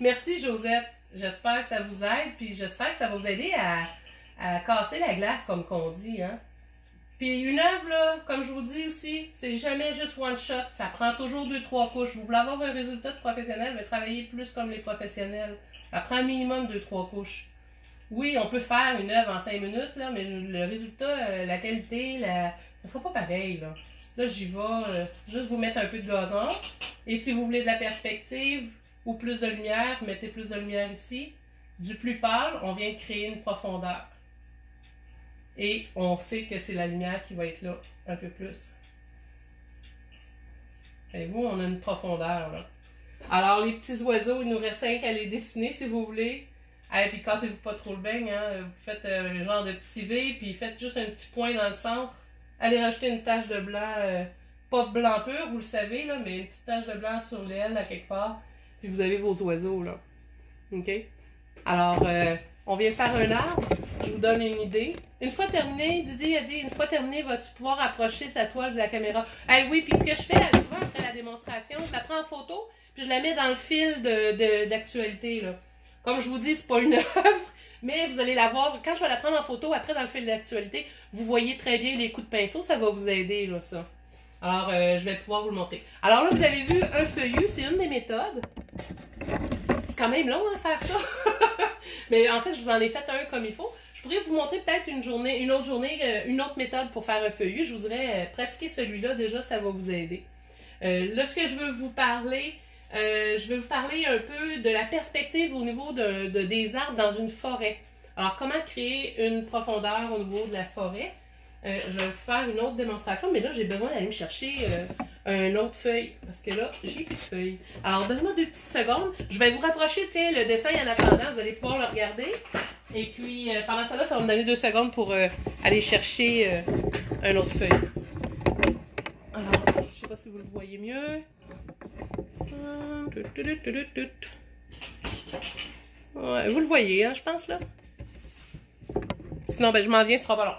Speaker 1: Merci, Josette. J'espère que ça vous aide. Puis, j'espère que ça va vous aider à casser la glace, comme qu'on dit, hein. Puis une œuvre, là, comme je vous dis aussi, c'est jamais juste one shot. Ça prend toujours 2-3 couches. Vous voulez avoir un résultat de professionnel, mais travaillez plus comme les professionnels. Ça prend un minimum 2-3 couches. Oui, on peut faire une œuvre en 5 minutes, là, mais le résultat, la qualité, ça sera pas pareil, là. Là, j'y vais juste vous mettre un peu de gazon. Et si vous voulez de la perspective ou plus de lumière, mettez plus de lumière ici. Du plus pâle, on vient de créer une profondeur. Et on sait que c'est la lumière qui va être là un peu plus. Et vous, on a une profondeur, là. Alors, les petits oiseaux, il nous reste 5 à les dessiner, si vous voulez. Et puis, cassez-vous pas trop le beigne, hein. Vous faites un genre de petit V, puis faites juste un petit point dans le centre. Allez rajouter une tache de blanc, pas de blanc pur, vous le savez, là, mais une petite tache de blanc sur l'aile, à quelque part. Puis vous avez vos oiseaux, là. OK? Alors, on vient de faire un arbre. Je vous donne une idée. Une fois terminé, Didi a dit, une fois terminé, vas-tu pouvoir approcher ta toile de la caméra? Eh oui, puis ce que je fais souvent après la démonstration, je la prends en photo, puis je la mets dans le fil d'actualité, là. Comme je vous dis, c'est pas une œuvre, mais vous allez la voir. Quand je vais la prendre en photo, après dans le fil d'actualité, vous voyez très bien les coups de pinceau, ça va vous aider, là, ça. Alors, je vais pouvoir vous le montrer. Alors là, vous avez vu un feuillu, c'est une des méthodes. C'est quand même long à faire ça. Mais en fait, je vous en ai fait un comme il faut. Je pourrais vous montrer peut-être une autre méthode pour faire un feuillu. Je vous dirais, pratiquer celui-là, déjà, ça va vous aider. Là, ce que je veux vous parler, un peu de la perspective au niveau des arbres dans une forêt. Alors, comment créer une profondeur au niveau de la forêt? Je vais vous faire une autre démonstration, mais là, j'ai besoin d'aller me chercher une autre feuille, parce que là, j'ai plus de feuilles. Alors, donnez-moi 2 petites secondes. Je vais vous rapprocher, tiens, le dessin en attendant, vous allez pouvoir le regarder. Et puis, pendant ça, ça va me donner 2 secondes pour aller chercher une autre feuille. Alors, je ne sais pas si vous le voyez mieux. Ouais, vous le voyez, hein, je pense, là. Sinon, ben, je m'en viens, ce sera pas long.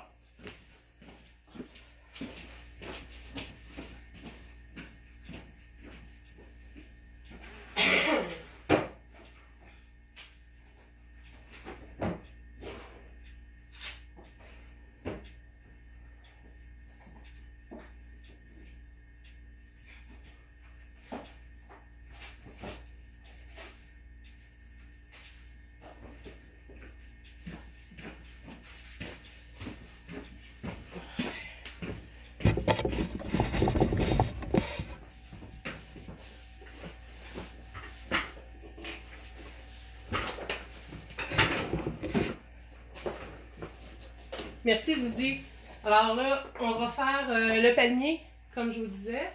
Speaker 1: Merci Didi. Alors là, on va faire le palmier, comme je vous disais.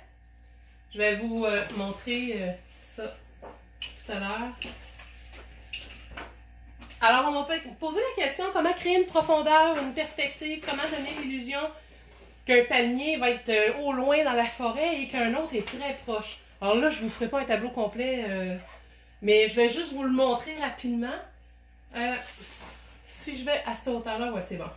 Speaker 1: Je vais vous montrer ça tout à l'heure. Alors, on va poser la question, comment créer une profondeur, une perspective, comment donner l'illusion qu'un palmier va être au loin dans la forêt et qu'un autre est très proche. Alors là, je ne vous ferai pas un tableau complet, mais je vais juste vous le montrer rapidement. Si je vais à cette hauteur-là, ouais, c'est bon.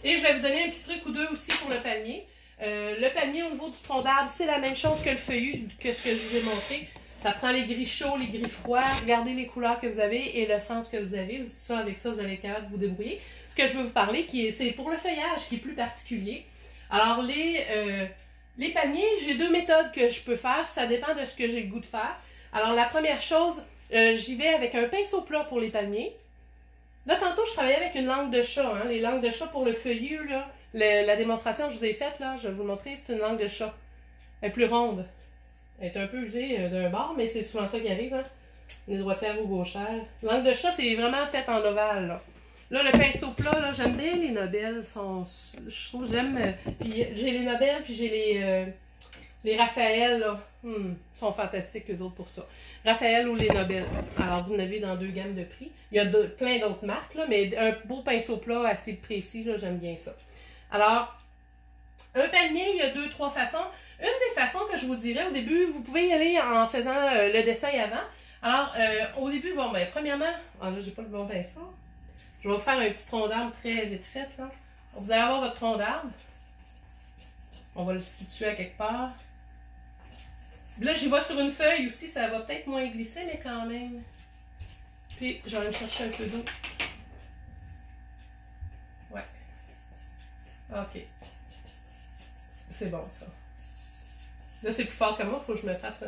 Speaker 1: Et je vais vous donner un petit truc ou deux aussi pour le palmier. Le palmier au niveau du tronc d'arbre, c'est la même chose que le feuillu, que ce que je vous ai montré. Ça prend les gris chauds, les gris froids, regardez les couleurs que vous avez et le sens que vous avez. Ça, avec ça, vous allez être capable de vous débrouiller. Ce que je veux vous parler, c'est pour le feuillage, qui est plus particulier. Alors, les palmiers, j'ai 2 méthodes que je peux faire. Ça dépend de ce que j'ai le goût de faire. Alors, la première chose, j'y vais avec un pinceau plat pour les palmiers. Là, tantôt, je travaillais avec une langue de chat. Hein, les langues de chat pour le feuillu, là. La démonstration que je vous ai faite, là, je vais vous le montrer, c'est une langue de chat. Elle est plus ronde. Elle est un peu usée d'un bord, mais c'est souvent ça qui arrive. Hein? Les droitières ou gauchères. Langue de chat, c'est vraiment fait en ovale. Là, le pinceau plat, là, j'aime bien les Nobel. Je trouve j'aime. Puis j'ai les Nobel, puis j'ai les Raphaël. Là. Ils sont fantastiques, eux autres, pour ça. Raphaël ou les Nobel. Alors, vous en avez dans 2 gammes de prix. Il y a plein d'autres marques, là, mais un beau pinceau plat assez précis, là, j'aime bien ça. Alors, un palmier, il y a 2-3 façons. Une des façons que je vous dirais au début, vous pouvez y aller en faisant le dessin avant. Alors, au début, bon, ben, premièrement, là, j'ai pas le bon pinceau. Je vais vous faire un petit tronc d'arbre très vite fait, là. Vous allez avoir votre tronc d'arbre. On va le situer à quelque part. Là, j'y vais sur une feuille aussi, ça va peut-être moins glisser, mais quand même. Puis, je vais aller me chercher un peu d'eau. Ouais. OK. C'est bon, ça. Là, c'est plus fort que moi, il faut que je me fasse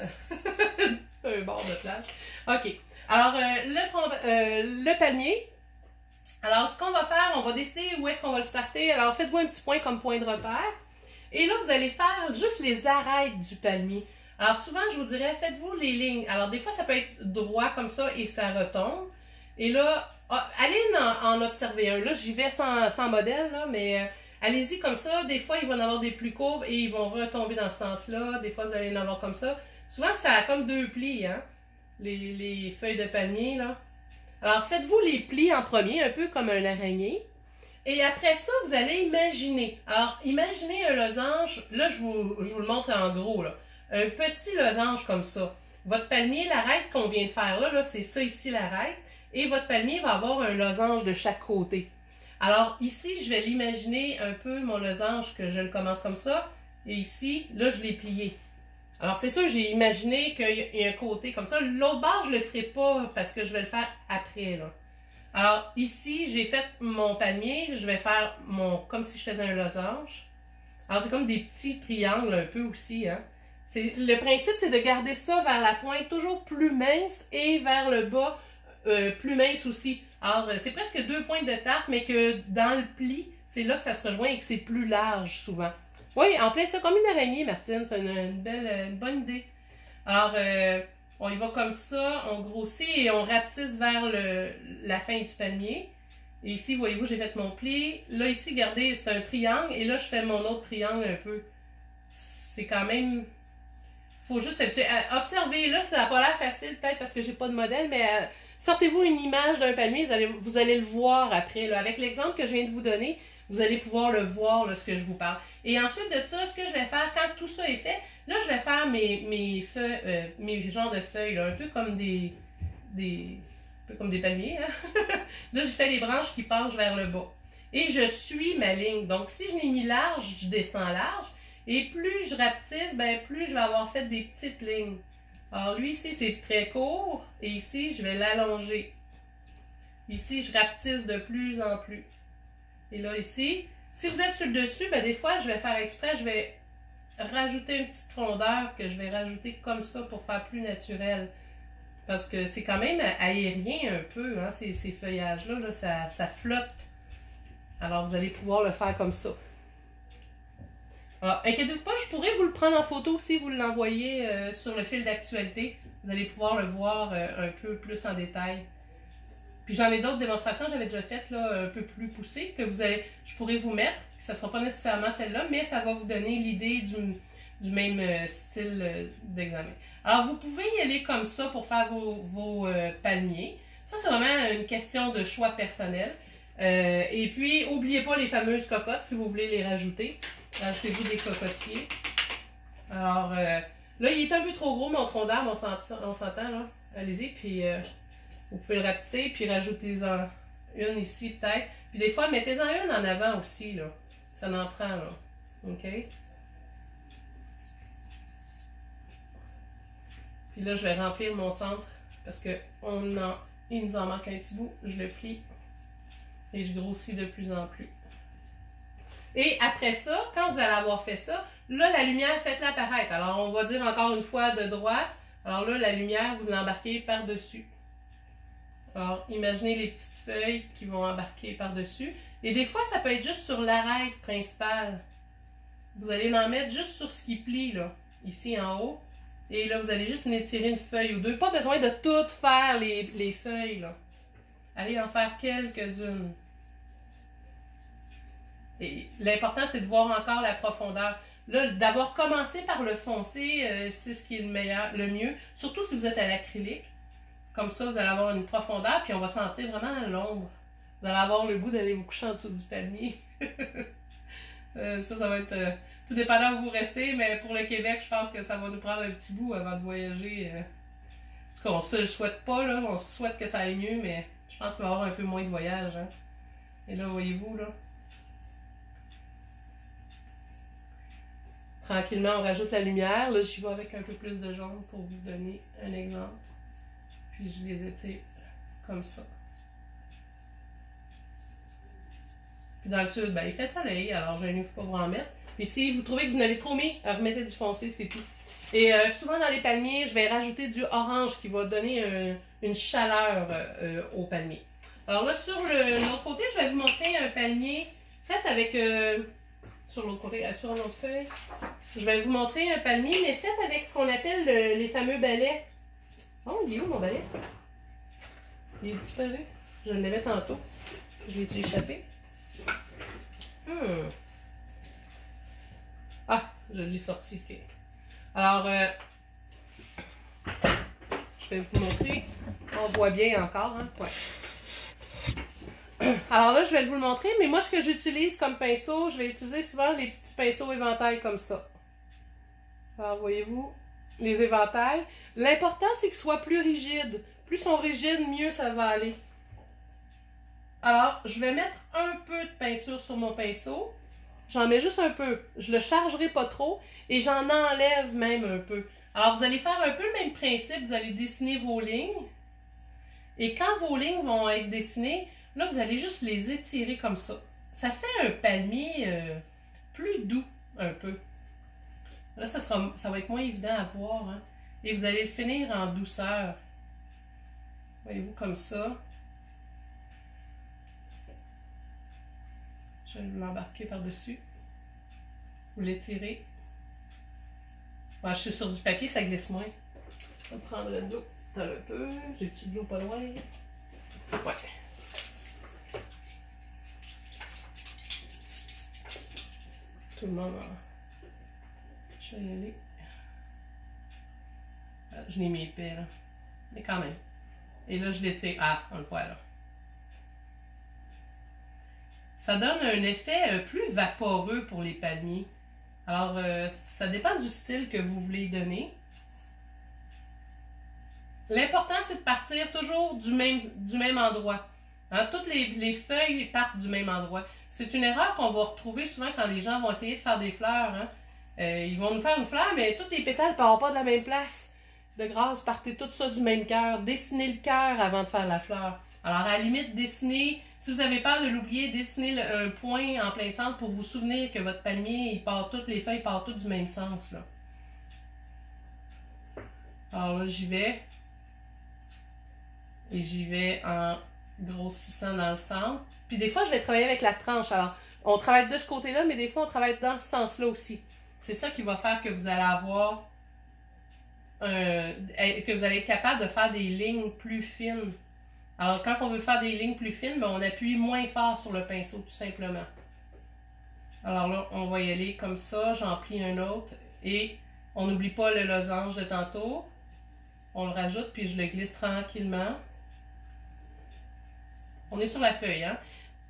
Speaker 1: un bord de plage. OK. Alors, le palmier. Alors, ce qu'on va faire, on va décider où est-ce qu'on va le starter. Alors, faites-vous un petit point comme point de repère. Et là, vous allez faire juste les arêtes du palmier. Alors souvent, je vous dirais, faites-vous les lignes. Alors des fois, ça peut être droit comme ça et ça retombe. Et là, allez en observer un. Là, j'y vais sans modèle, là, mais allez-y comme ça. Des fois, il va y en avoir des plus courbes et ils vont retomber dans ce sens-là. Des fois, vous allez en avoir comme ça. Souvent, ça a comme deux plis, hein, les feuilles de palmier, là. Alors, faites-vous les plis en premier, un peu comme un araignée. Et après ça, vous allez imaginer. Alors, imaginez un losange. Là, je vous le montre en gros, là. Un petit losange comme ça. Votre palmier, l'arête qu'on vient de faire là, c'est ça ici l'arête. Et votre palmier va avoir un losange de chaque côté. Alors ici, je vais l'imaginer un peu, mon losange, que je le commence comme ça. Et ici, là, je l'ai plié. Alors c'est sûr, j'ai imaginé qu'il y a un côté comme ça. L'autre bord, je le ferai pas parce que je vais le faire après, là. Alors ici, j'ai fait mon palmier. Je vais faire comme si je faisais un losange. Alors c'est comme des petits triangles un peu aussi, hein. Le principe, c'est de garder ça vers la pointe toujours plus mince et vers le bas plus mince aussi. Alors, c'est presque 2 pointes de tarte, mais que dans le pli, c'est là que ça se rejoint et que c'est plus large souvent. Oui, en plein ça, comme une araignée, Martine. C'est une bonne idée. Alors, on y va comme ça, on grossit et on rapetisse vers la fin du palmier. Et ici, voyez-vous, j'ai fait mon pli. Là, ici, regardez, c'est un triangle. Et là, je fais mon autre triangle un peu. C'est quand même... Faut juste s'habituer. Observez, là, ça n'a pas l'air facile, peut-être parce que j'ai pas de modèle, mais sortez-vous une image d'un palmier, vous allez le voir après. Là. Avec l'exemple que je viens de vous donner, vous allez pouvoir le voir, là, ce que je vous parle. Et ensuite de ça, ce que je vais faire, quand tout ça est fait, là, je vais faire mes feuilles, mes genres de feuilles, là, un peu comme un peu comme des palmiers. Hein? Là, je fais les branches qui penchent vers le bas. Et je suis ma ligne. Donc, si je l'ai mis large, je descends large. Et plus je rapetisse, ben plus je vais avoir fait des petites lignes. Alors lui ici, c'est très court. Et ici, je vais l'allonger. Ici, je rapetisse de plus en plus. Et là, ici, si vous êtes sur le dessus, ben des fois, je vais faire exprès, je vais rajouter une petite rondeur que je vais rajouter comme ça pour faire plus naturel. Parce que c'est quand même aérien un peu, hein, ces feuillages-là, là, ça flotte. Alors, vous allez pouvoir le faire comme ça. Alors, inquiétez-vous pas, je pourrais vous le prendre en photo si vous l'envoyez sur le fil d'actualité. Vous allez pouvoir le voir un peu plus en détail. Puis j'en ai d'autres démonstrations, j'avais déjà faites là, un peu plus poussées, que je pourrais vous mettre. Ça ne sera pas nécessairement celle-là, mais ça va vous donner l'idée du même style d'examen. Alors, vous pouvez y aller comme ça pour faire vos palmiers. Ça, c'est vraiment une question de choix personnel. Et puis, n'oubliez pas les fameuses cocottes si vous voulez les rajouter. Rajoutez-vous des cocotiers. Alors, là, il est un peu trop gros, mon tronc d'arbre, on s'entend, là. Allez-y, puis vous pouvez le rapetisser, puis rajoutez-en une ici, peut-être. Puis des fois, mettez-en une en avant aussi, là. Ça en prend, là. OK? Puis là, je vais remplir mon centre, parce que il nous en manque un petit bout. Je le plie, et je grossis de plus en plus. Et après ça, quand vous allez avoir fait ça, là, la lumière, faites-la apparaître. Alors, on va dire encore une fois de droite. Alors là, la lumière, vous l'embarquez par-dessus. Alors, imaginez les petites feuilles qui vont embarquer par-dessus. Et des fois, ça peut être juste sur l'arête principale. Vous allez en mettre juste sur ce qui plie, là, ici en haut. Et là, vous allez juste étirer une feuille ou deux. Pas besoin de toutes faire les feuilles, là. Allez en faire quelques-unes. Et l'important, c'est de voir encore la profondeur. Là, d'avoir commencé par le foncé, c'est ce qui est le mieux. Surtout si vous êtes à l'acrylique. Comme ça, vous allez avoir une profondeur, puis on va sentir vraiment l'ombre. Vous allez avoir le goût d'aller vous coucher en dessous du palmier. Ça va être tout dépendant où vous restez, mais pour le Québec, je pense que ça va nous prendre un petit bout avant de voyager. En tout cas, on se le souhaite pas, là. On souhaite que ça aille mieux, mais je pense qu'il va y avoir un peu moins de voyage. Hein. Et là, voyez-vous, là. Tranquillement, on rajoute la lumière. Là, j'y vais avec un peu plus de jaune pour vous donner un exemple. Puis je les étire comme ça. Puis dans le sud, ben, il fait soleil, alors je ne vais pas vous en mettre. Puis si vous trouvez que vous n'avez trop mis, remettez du foncé, c'est tout. Et souvent dans les palmiers, je vais rajouter du orange qui va donner une chaleur au palmier. Alors là, sur l'autre côté, je vais vous montrer un palmier fait avec sur l'autre côté, sur une autre feuille. Je vais vous montrer un palmier, mais fait avec ce qu'on appelle les fameux balais. Oh, il est où mon balai? Il est disparu. Je l'avais tantôt. Je l'ai-tu échappé? Ah, je l'ai sorti. Okay. Alors, je vais vous montrer. On voit bien encore, hein? Ouais. Alors là, je vais vous le montrer, mais moi, ce que j'utilise comme pinceau, je vais utiliser souvent les petits pinceaux éventails comme ça. Alors, voyez-vous, les éventails. L'important, c'est qu'ils soient plus rigides. Plus ils sont rigides, mieux ça va aller. Alors, je vais mettre un peu de peinture sur mon pinceau. J'en mets juste un peu. Je le chargerai pas trop et j'en enlève même un peu. Alors, vous allez faire un peu le même principe. Vous allez dessiner vos lignes. Et quand vos lignes vont être dessinées, là, vous allez juste les étirer comme ça. Ça fait un palmier plus doux, un peu. Là, ça va être moins évident à voir. Hein? Et vous allez le finir en douceur. Voyez-vous, comme ça. Je vais l'embarquer par-dessus. Vous l'étirez. Ouais, je suis sur du papier, ça glisse moins. Je vais prendre le dos. Attends un peu. J'ai-tu de l'eau pas loin? Ouais. Tout le monde en... Je vais y aller. Je l'ai mis épais, là. Mais quand même. Et là, je l'étire. Ah, on le voit, là. Ça donne un effet plus vaporeux pour les palmiers. Alors, ça dépend du style que vous voulez donner. L'important, c'est de partir toujours du même endroit. Hein? Toutes les feuilles partent du même endroit. C'est une erreur qu'on va retrouver souvent quand les gens vont essayer de faire des fleurs. Hein? Ils vont nous faire une fleur, mais toutes les pétales ne partent pas de la même place. De grâce, partez tout ça du même cœur. Dessinez le cœur avant de faire la fleur. Alors, à la limite, dessinez, si vous avez peur de l'oublier, dessinez un point en plein centre pour vous souvenir que votre palmier, toutes les feuilles partent toutes du même sens. Là. Alors là, j'y vais. Et j'y vais en grossissant dans le centre. Puis des fois, je vais travailler avec la tranche. Alors, on travaille de ce côté-là, mais des fois, on travaille dans ce sens-là aussi. C'est ça qui va faire que vous allez avoir... que vous allez être capable de faire des lignes plus fines. Alors, quand on veut faire des lignes plus fines, ben, on appuie moins fort sur le pinceau, tout simplement. Alors là, on va y aller comme ça. J'en plie un autre. Et on n'oublie pas le losange de tantôt. On le rajoute, puis je le glisse tranquillement. On est sur la feuille, hein.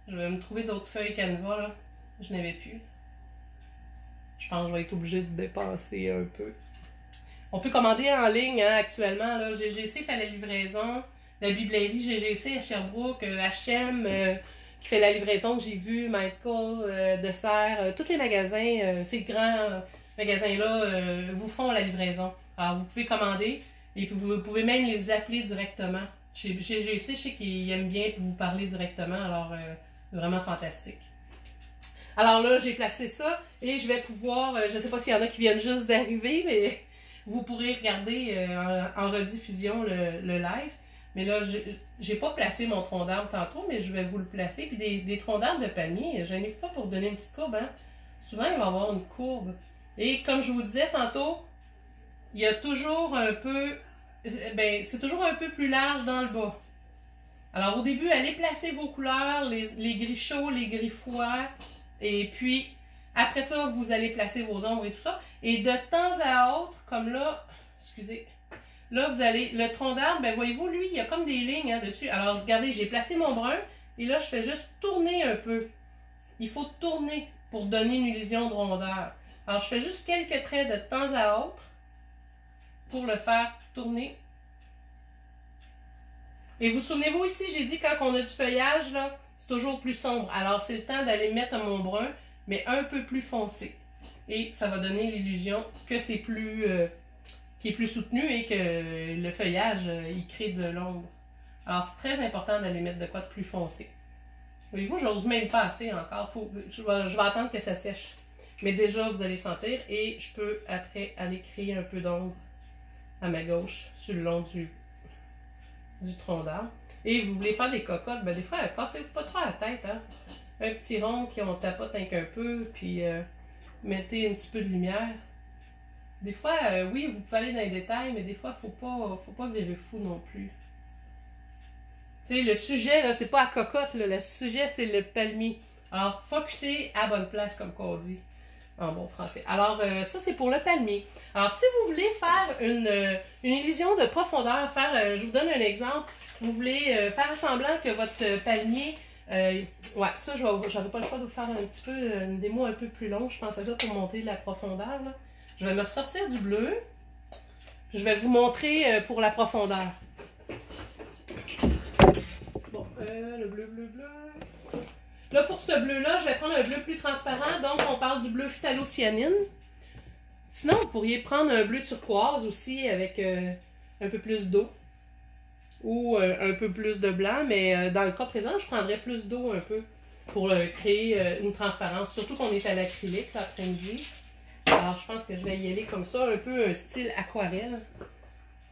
Speaker 1: Je vais me trouver d'autres feuilles Canva, là. Je n'avais plus. Je pense que je vais être obligée de dépasser un peu. On peut commander en ligne, hein, actuellement. Là. GGC fait la livraison. La biblerie GGC à Sherbrooke, H&M qui fait la livraison que j'ai vu, Michael, Dessert, tous les magasins, ces grands magasins-là vous font la livraison. Alors, vous pouvez commander et puis vous pouvez même les appeler directement. Chez GGC, je sais qu'ils aiment bien vous parler directement, alors vraiment fantastique. Alors là, j'ai placé ça et je vais pouvoir, je ne sais pas s'il y en a qui viennent juste d'arriver, mais vous pourrez regarder en rediffusion le live. Mais là, j'ai pas placé mon tronc d'arbre tantôt, mais je vais vous le placer. Puis des troncs d'arbre de palmier, je n'arrive pas pour donner une petite courbe. Hein. Souvent, il va y avoir une courbe. Et comme je vous disais tantôt, il y a toujours un peu... Ben, c'est toujours un peu plus large dans le bas. Alors, au début, allez placer vos couleurs, les gris chauds, les gris froids. Et puis, après ça, vous allez placer vos ombres et tout ça. Et de temps à autre, comme là, excusez... Là, vous allez, le tronc d'arbre, ben voyez-vous, lui, il y a comme des lignes hein, dessus. Alors, regardez, j'ai placé mon brun et là, je fais juste tourner un peu. Il faut tourner pour donner une illusion de rondeur. Alors, je fais juste quelques traits de temps à autre pour le faire tourner. Et vous souvenez-vous ici, j'ai dit quand on a du feuillage, là, c'est toujours plus sombre. Alors, c'est le temps d'aller mettre mon brun, mais un peu plus foncé. Et ça va donner l'illusion que c'est plus... qui est plus soutenu et que le feuillage, il crée de l'ombre. Alors, c'est très important d'aller mettre de quoi de plus foncé. Voyez-vous, j'ose même pas assez encore. Je vais attendre que ça sèche. Mais déjà, vous allez sentir. Et je peux, après, aller créer un peu d'ombre à ma gauche, sur le long du tronc d'arbre. Et vous voulez faire des cocottes, ben des fois, cassez-vous pas trop la tête, hein. un petit rond qu'on tapote un peu, puis mettez un petit peu de lumière. Des fois, oui, vous pouvez aller dans les détails, mais des fois, faut pas virer fou non plus. Tu sais, le sujet, là, c'est pas à cocotte, là, le sujet, c'est le palmier. Alors, focuser à bonne place, comme qu'on dit en bon français. Alors, ça, c'est pour le palmier. Alors, si vous voulez faire une illusion de profondeur, je vous donne un exemple. Vous voulez faire semblant que votre palmier... ouais, ça, j'aurais pas le choix de vous faire un petit peu une démo un peu plus longue. Je pense à ça pour monter la profondeur, là. Je vais me ressortir du bleu. Je vais vous montrer pour la profondeur. Bon, le bleu. Là, pour ce bleu-là, je vais prendre un bleu plus transparent. Donc, on parle du bleu phthalocyanine. Sinon, vous pourriez prendre un bleu turquoise aussi avec un peu plus d'eau. Ou un peu plus de blanc. Mais dans le cas présent, je prendrais plus d'eau un peu pour créer une transparence. Surtout qu'on est à l'acrylique l'après-midi. Alors, je pense que je vais y aller comme ça, un peu un style aquarelle.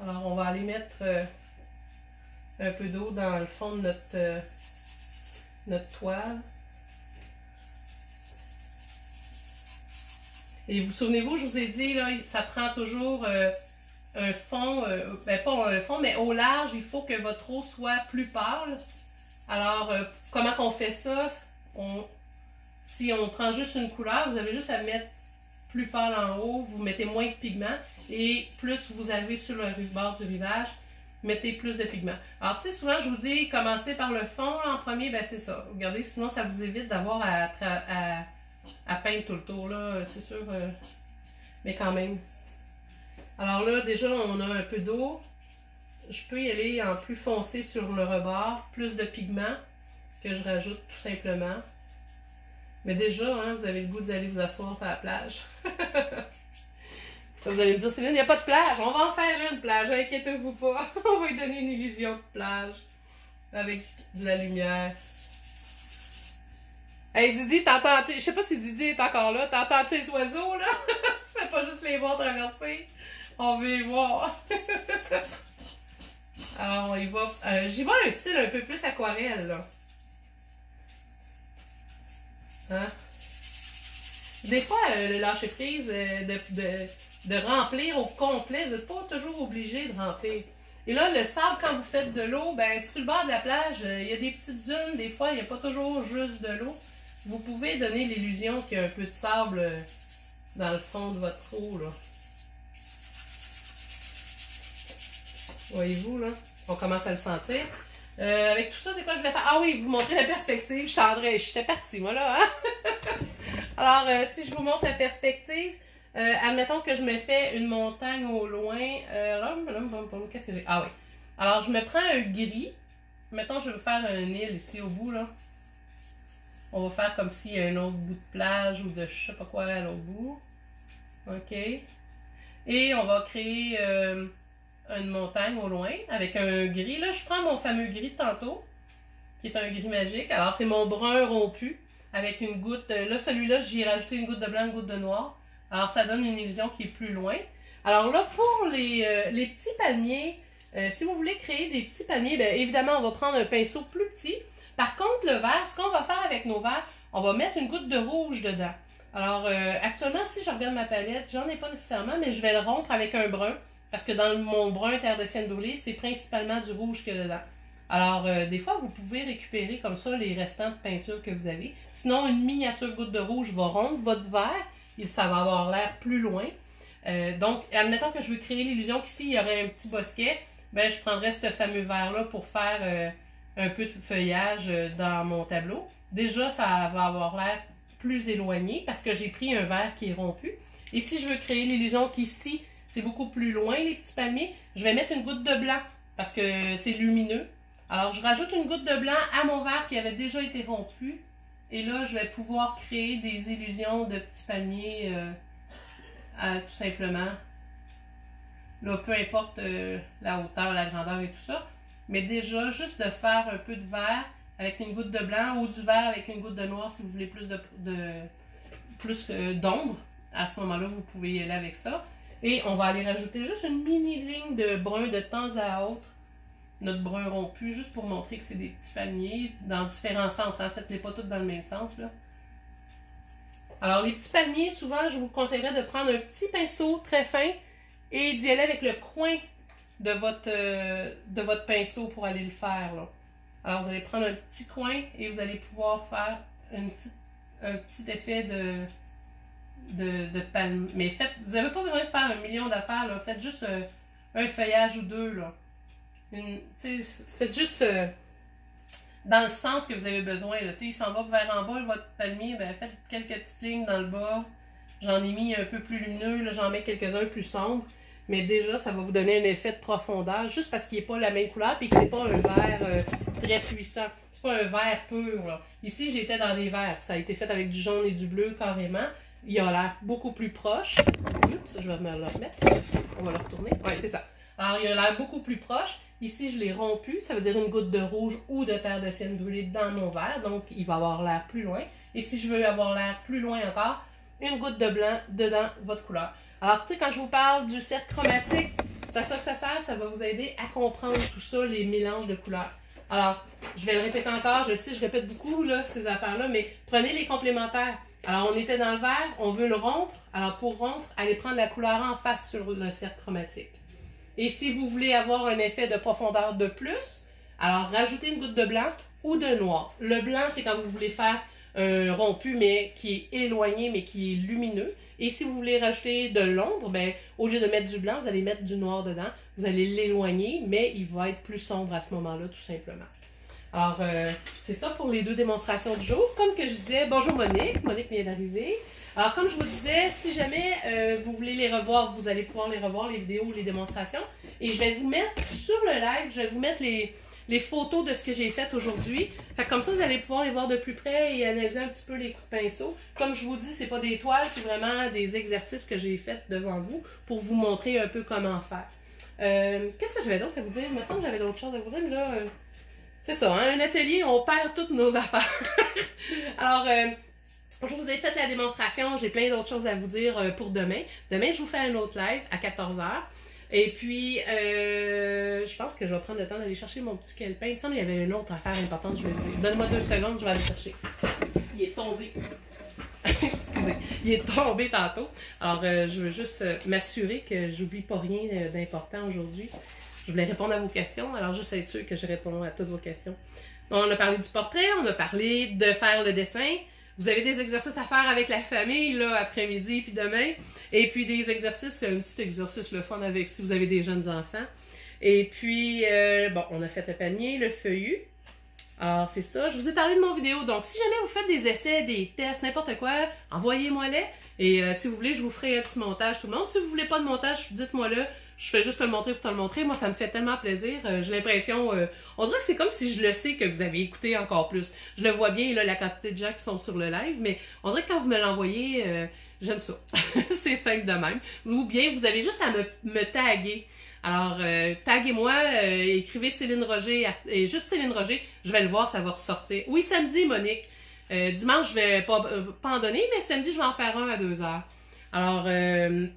Speaker 1: Alors, on va aller mettre un peu d'eau dans le fond de notre toile. Et vous souvenez-vous, je vous ai dit, là, ça prend toujours un fond, ben pas un fond, mais au large, il faut que votre eau soit plus pâle. Alors, comment qu'on fait ça? Si on prend juste une couleur, vous avez juste à mettre plus pâle en haut, vous mettez moins de pigments et plus vous arrivez sur le bord du rivage, mettez plus de pigments. Alors, tu sais, souvent, je vous dis, commencez par le fond en premier, ben c'est ça. Regardez, sinon, ça vous évite d'avoir à peindre tout le tour, là, c'est sûr, mais quand même. Alors là, déjà, on a un peu d'eau. Je peux y aller en plus foncé sur le rebord, plus de pigments que je rajoute tout simplement. Mais déjà, hein, vous avez le goût d'aller vous asseoir sur la plage. Vous allez me dire, Céline, il n'y a pas de plage. On va en faire une plage, inquiétez-vous pas. On va lui donner une illusion de plage avec de la lumière. Hey Didi, t'entends-tu? Je sais pas si Didi est encore là. T'entends-tu les oiseaux, là? Tu fais pas juste les voir traverser. On veut les voir. Alors, on y va. J'y vais un style un peu plus aquarelle, là. Hein? Des fois, le lâcher-prise, de remplir au complet, vous n'êtes pas toujours obligé de remplir. Et là, le sable, quand vous faites de l'eau, ben sur le bord de la plage, il y a des petites dunes, des fois, il n'y a pas toujours juste de l'eau. Vous pouvez donner l'illusion qu'il y a un peu de sable dans le fond de votre eau, là. Voyez-vous, là? On commence à le sentir. Avec tout ça, c'est quoi je voulais faire? Ah oui, vous montrer la perspective. J'étais partie, moi, là, hein? Alors, si je vous montre la perspective, admettons que je me fais une montagne au loin. Qu'est-ce que j'ai? Ah oui. Alors, je me prends un gris. Mettons, je vais faire une île ici au bout, là. On va faire comme s'il y a un autre bout de plage ou de je sais pas quoi à l'autre bout. OK. Et on va créer une montagne au loin avec un gris. Là, je prends mon fameux gris de tantôt, qui est un gris magique. Alors, c'est mon brun rompu avec une goutte. Là, celui-là, j'y ai rajouté une goutte de blanc, une goutte de noir. Alors, ça donne une illusion qui est plus loin. Alors là, pour les petits palmiers, si vous voulez créer des petits palmiers, bien évidemment, on va prendre un pinceau plus petit. Par contre, le vert, ce qu'on va faire avec nos verts, on va mettre une goutte de rouge dedans. Alors, actuellement, si je regarde ma palette, j'en ai pas nécessairement, mais je vais le rompre avec un brun. Parce que dans mon brun terre de sienne brûlée, c'est principalement du rouge qu'il y a dedans. Alors, des fois, vous pouvez récupérer comme ça les restants de peinture que vous avez. Sinon, une miniature goutte de rouge va rompre votre vert et ça va avoir l'air plus loin. Donc, admettons que je veux créer l'illusion qu'ici, il y aurait un petit bosquet. Ben, je prendrais ce fameux vert-là pour faire un peu de feuillage dans mon tableau. Déjà, ça va avoir l'air plus éloigné parce que j'ai pris un vert qui est rompu. Et si je veux créer l'illusion qu'ici, c'est beaucoup plus loin, les petits palmiers, je vais mettre une goutte de blanc parce que c'est lumineux. Alors, je rajoute une goutte de blanc à mon vert qui avait déjà été rompu. Et là, je vais pouvoir créer des illusions de petits palmiers tout simplement. Là, peu importe la hauteur, la grandeur et tout ça. Mais déjà, juste de faire un peu de vert avec une goutte de blanc ou du vert avec une goutte de noir si vous voulez plus d'ombre. À ce moment-là, vous pouvez y aller avec ça. Et on va aller rajouter juste une mini ligne de brun de temps à autre notre brun rompu, juste pour montrer que c'est des petits palmiers dans différents sens. En fait, les pas tous dans le même sens, là. Alors, les petits palmiers, souvent, je vous conseillerais de prendre un petit pinceau très fin et d'y aller avec le coin de votre pinceau pour aller le faire, là. Alors, vous allez prendre un petit coin et vous allez pouvoir faire un petit effet de palme. Mais vous n'avez pas besoin de faire 1 million d'affaires, là. Faites juste un feuillage ou deux, là. Faites juste dans le sens que vous avez besoin, là. Il s'en va vers en bas, votre palmier, ben faites quelques petites lignes dans le bas. J'en ai mis un peu plus lumineux, là, j'en mets quelques-uns plus sombres. Mais déjà, ça va vous donner un effet de profondeur, juste parce qu'il n'est pas la même couleur et que c'est pas un vert très puissant. C'est pas un vert pur, là. Ici, j'étais dans des verts. Ça a été fait avec du jaune et du bleu, carrément. Il a l'air beaucoup plus proche. Oups, je vais me le remettre. On va le retourner. Ouais, c'est ça. Alors, il a l'air beaucoup plus proche. Ici, je l'ai rompu. Ça veut dire une goutte de rouge ou de terre de sienne brûlée dans mon verre. Donc, il va avoir l'air plus loin. Et si je veux avoir l'air plus loin encore, une goutte de blanc dedans votre couleur. Alors, tu sais, quand je vous parle du cercle chromatique, c'est à ça que ça sert. Ça va vous aider à comprendre tout ça, les mélanges de couleurs. Alors, je vais le répéter encore. Je sais, je répète beaucoup là, ces affaires-là, mais prenez les complémentaires. Alors, on était dans le vert, on veut le rompre. Alors, pour rompre, allez prendre la couleur en face sur le cercle chromatique. Et si vous voulez avoir un effet de profondeur de plus, alors rajoutez une goutte de blanc ou de noir. Le blanc, c'est quand vous voulez faire un rompu, mais qui est éloigné, mais qui est lumineux. Et si vous voulez rajouter de l'ombre, ben, au lieu de mettre du blanc, vous allez mettre du noir dedans. Vous allez l'éloigner, mais il va être plus sombre à ce moment-là, tout simplement. Alors, c'est ça pour les deux démonstrations du jour. Comme que je disais, bonjour Monique. Monique vient d'arriver. Alors, comme je vous disais, si jamais vous voulez les revoir, vous allez pouvoir les revoir, les vidéos ou les démonstrations. Et je vais vous mettre sur le live, je vais vous mettre les photos de ce que j'ai fait aujourd'hui. Fait que comme ça, vous allez pouvoir les voir de plus près et analyser un petit peu les coups de pinceau. Comme je vous dis, c'est pas des toiles, c'est vraiment des exercices que j'ai faits devant vous pour vous montrer un peu comment faire. Qu'est-ce que j'avais d'autre à vous dire? Il me semble que j'avais d'autres choses à vous dire, mais là, c'est ça, hein, un atelier, on perd toutes nos affaires. Alors, je vous ai fait la démonstration, j'ai plein d'autres choses à vous dire pour demain. Demain, je vous fais un autre live à 14 h. Et puis, je pense que je vais prendre le temps d'aller chercher mon petit calepin. Il me semble qu'il y avait une autre affaire importante, je vais le dire. Donne-moi 2 secondes, je vais aller chercher. Il est tombé. Excusez, il est tombé tantôt. Alors, je veux juste m'assurer que j'oublie pas rien d'important aujourd'hui. Je voulais répondre à vos questions, alors juste être sûr que je réponds à toutes vos questions. On a parlé du portrait, on a parlé de faire le dessin. Vous avez des exercices à faire avec la famille, là, après-midi puis demain. Et puis des exercices, c'est un petit exercice le fun avec si vous avez des jeunes enfants. Et puis, bon, on a fait le panier, le feuillu. Alors, c'est ça. Je vous ai parlé de mon vidéo. Donc, si jamais vous faites des essais, des tests, n'importe quoi, envoyez-moi-les. Et si vous voulez, je vous ferai un petit montage tout le monde. Si vous voulez pas de montage, dites-moi-le. Je fais juste te le montrer pour te le montrer. Moi, ça me fait tellement plaisir. J'ai l'impression... on dirait que c'est comme si je le sais que vous avez écouté encore plus. Je le vois bien, là, la quantité de gens qui sont sur le live, mais on dirait que quand vous me l'envoyez, j'aime ça. C'est simple de même. Ou bien, vous avez juste à me taguer. Alors, taguez-moi, écrivez Céline Roger, et juste Céline Roger, je vais le voir, ça va ressortir. Oui, samedi, Monique. Dimanche, je vais pas en donner, mais samedi, je vais en faire un à 2 h.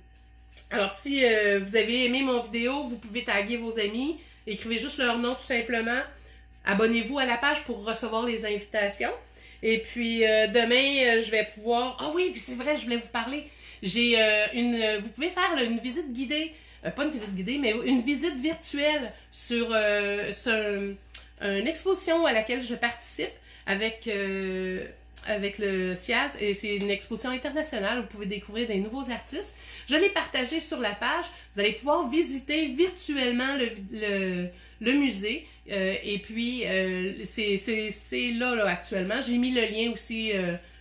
Speaker 1: Alors si vous avez aimé mon vidéo, vous pouvez taguer vos amis, écrivez juste leur nom tout simplement. Abonnez-vous à la page pour recevoir les invitations. Et puis, demain, je vais pouvoir... Ah oui, puis c'est vrai, je voulais vous parler. J'ai vous pouvez faire une visite guidée. Pas une visite guidée, mais une visite virtuelle sur une exposition à laquelle je participe avec le SIAZ, et c'est une exposition internationale. Vous pouvez découvrir des nouveaux artistes. Je l'ai partagé sur la page. Vous allez pouvoir visiter virtuellement le musée. Et puis, c'est là actuellement. J'ai mis le lien aussi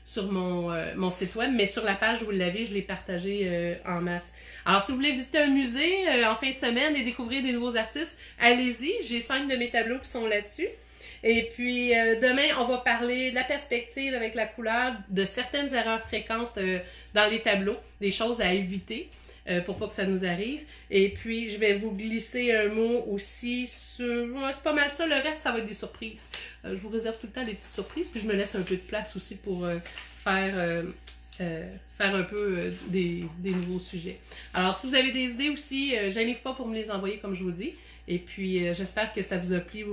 Speaker 1: sur mon site web, mais sur la page, vous l'avez, je l'ai partagé en masse. Alors, si vous voulez visiter un musée en fin de semaine et découvrir des nouveaux artistes, allez-y. J'ai 5 de mes tableaux qui sont là-dessus. Et puis, demain, on va parler de la perspective avec la couleur, de certaines erreurs fréquentes dans les tableaux, des choses à éviter pour pas que ça nous arrive. Et puis, je vais vous glisser un mot aussi sur... c'est pas mal ça, le reste, ça va être des surprises. Je vous réserve tout le temps des petites surprises, puis je me laisse un peu de place aussi pour faire faire un peu des nouveaux sujets. Alors, si vous avez des idées aussi, gênez-vous pas pour me les envoyer, comme je vous dis. Et puis, j'espère que ça vous a plu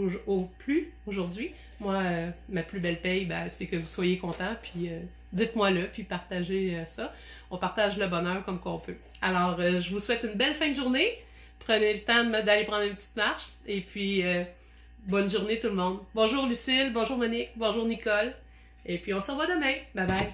Speaker 1: aujourd'hui. Moi, ma plus belle paye, ben, c'est que vous soyez contents, puis dites-moi-le, puis partagez ça. On partage le bonheur comme qu'on peut. Alors, je vous souhaite une belle fin de journée. Prenez le temps d'aller prendre une petite marche. Et puis, bonne journée tout le monde. Bonjour Lucille, bonjour Monique, bonjour Nicole. Et puis, on se revoit demain. Bye bye.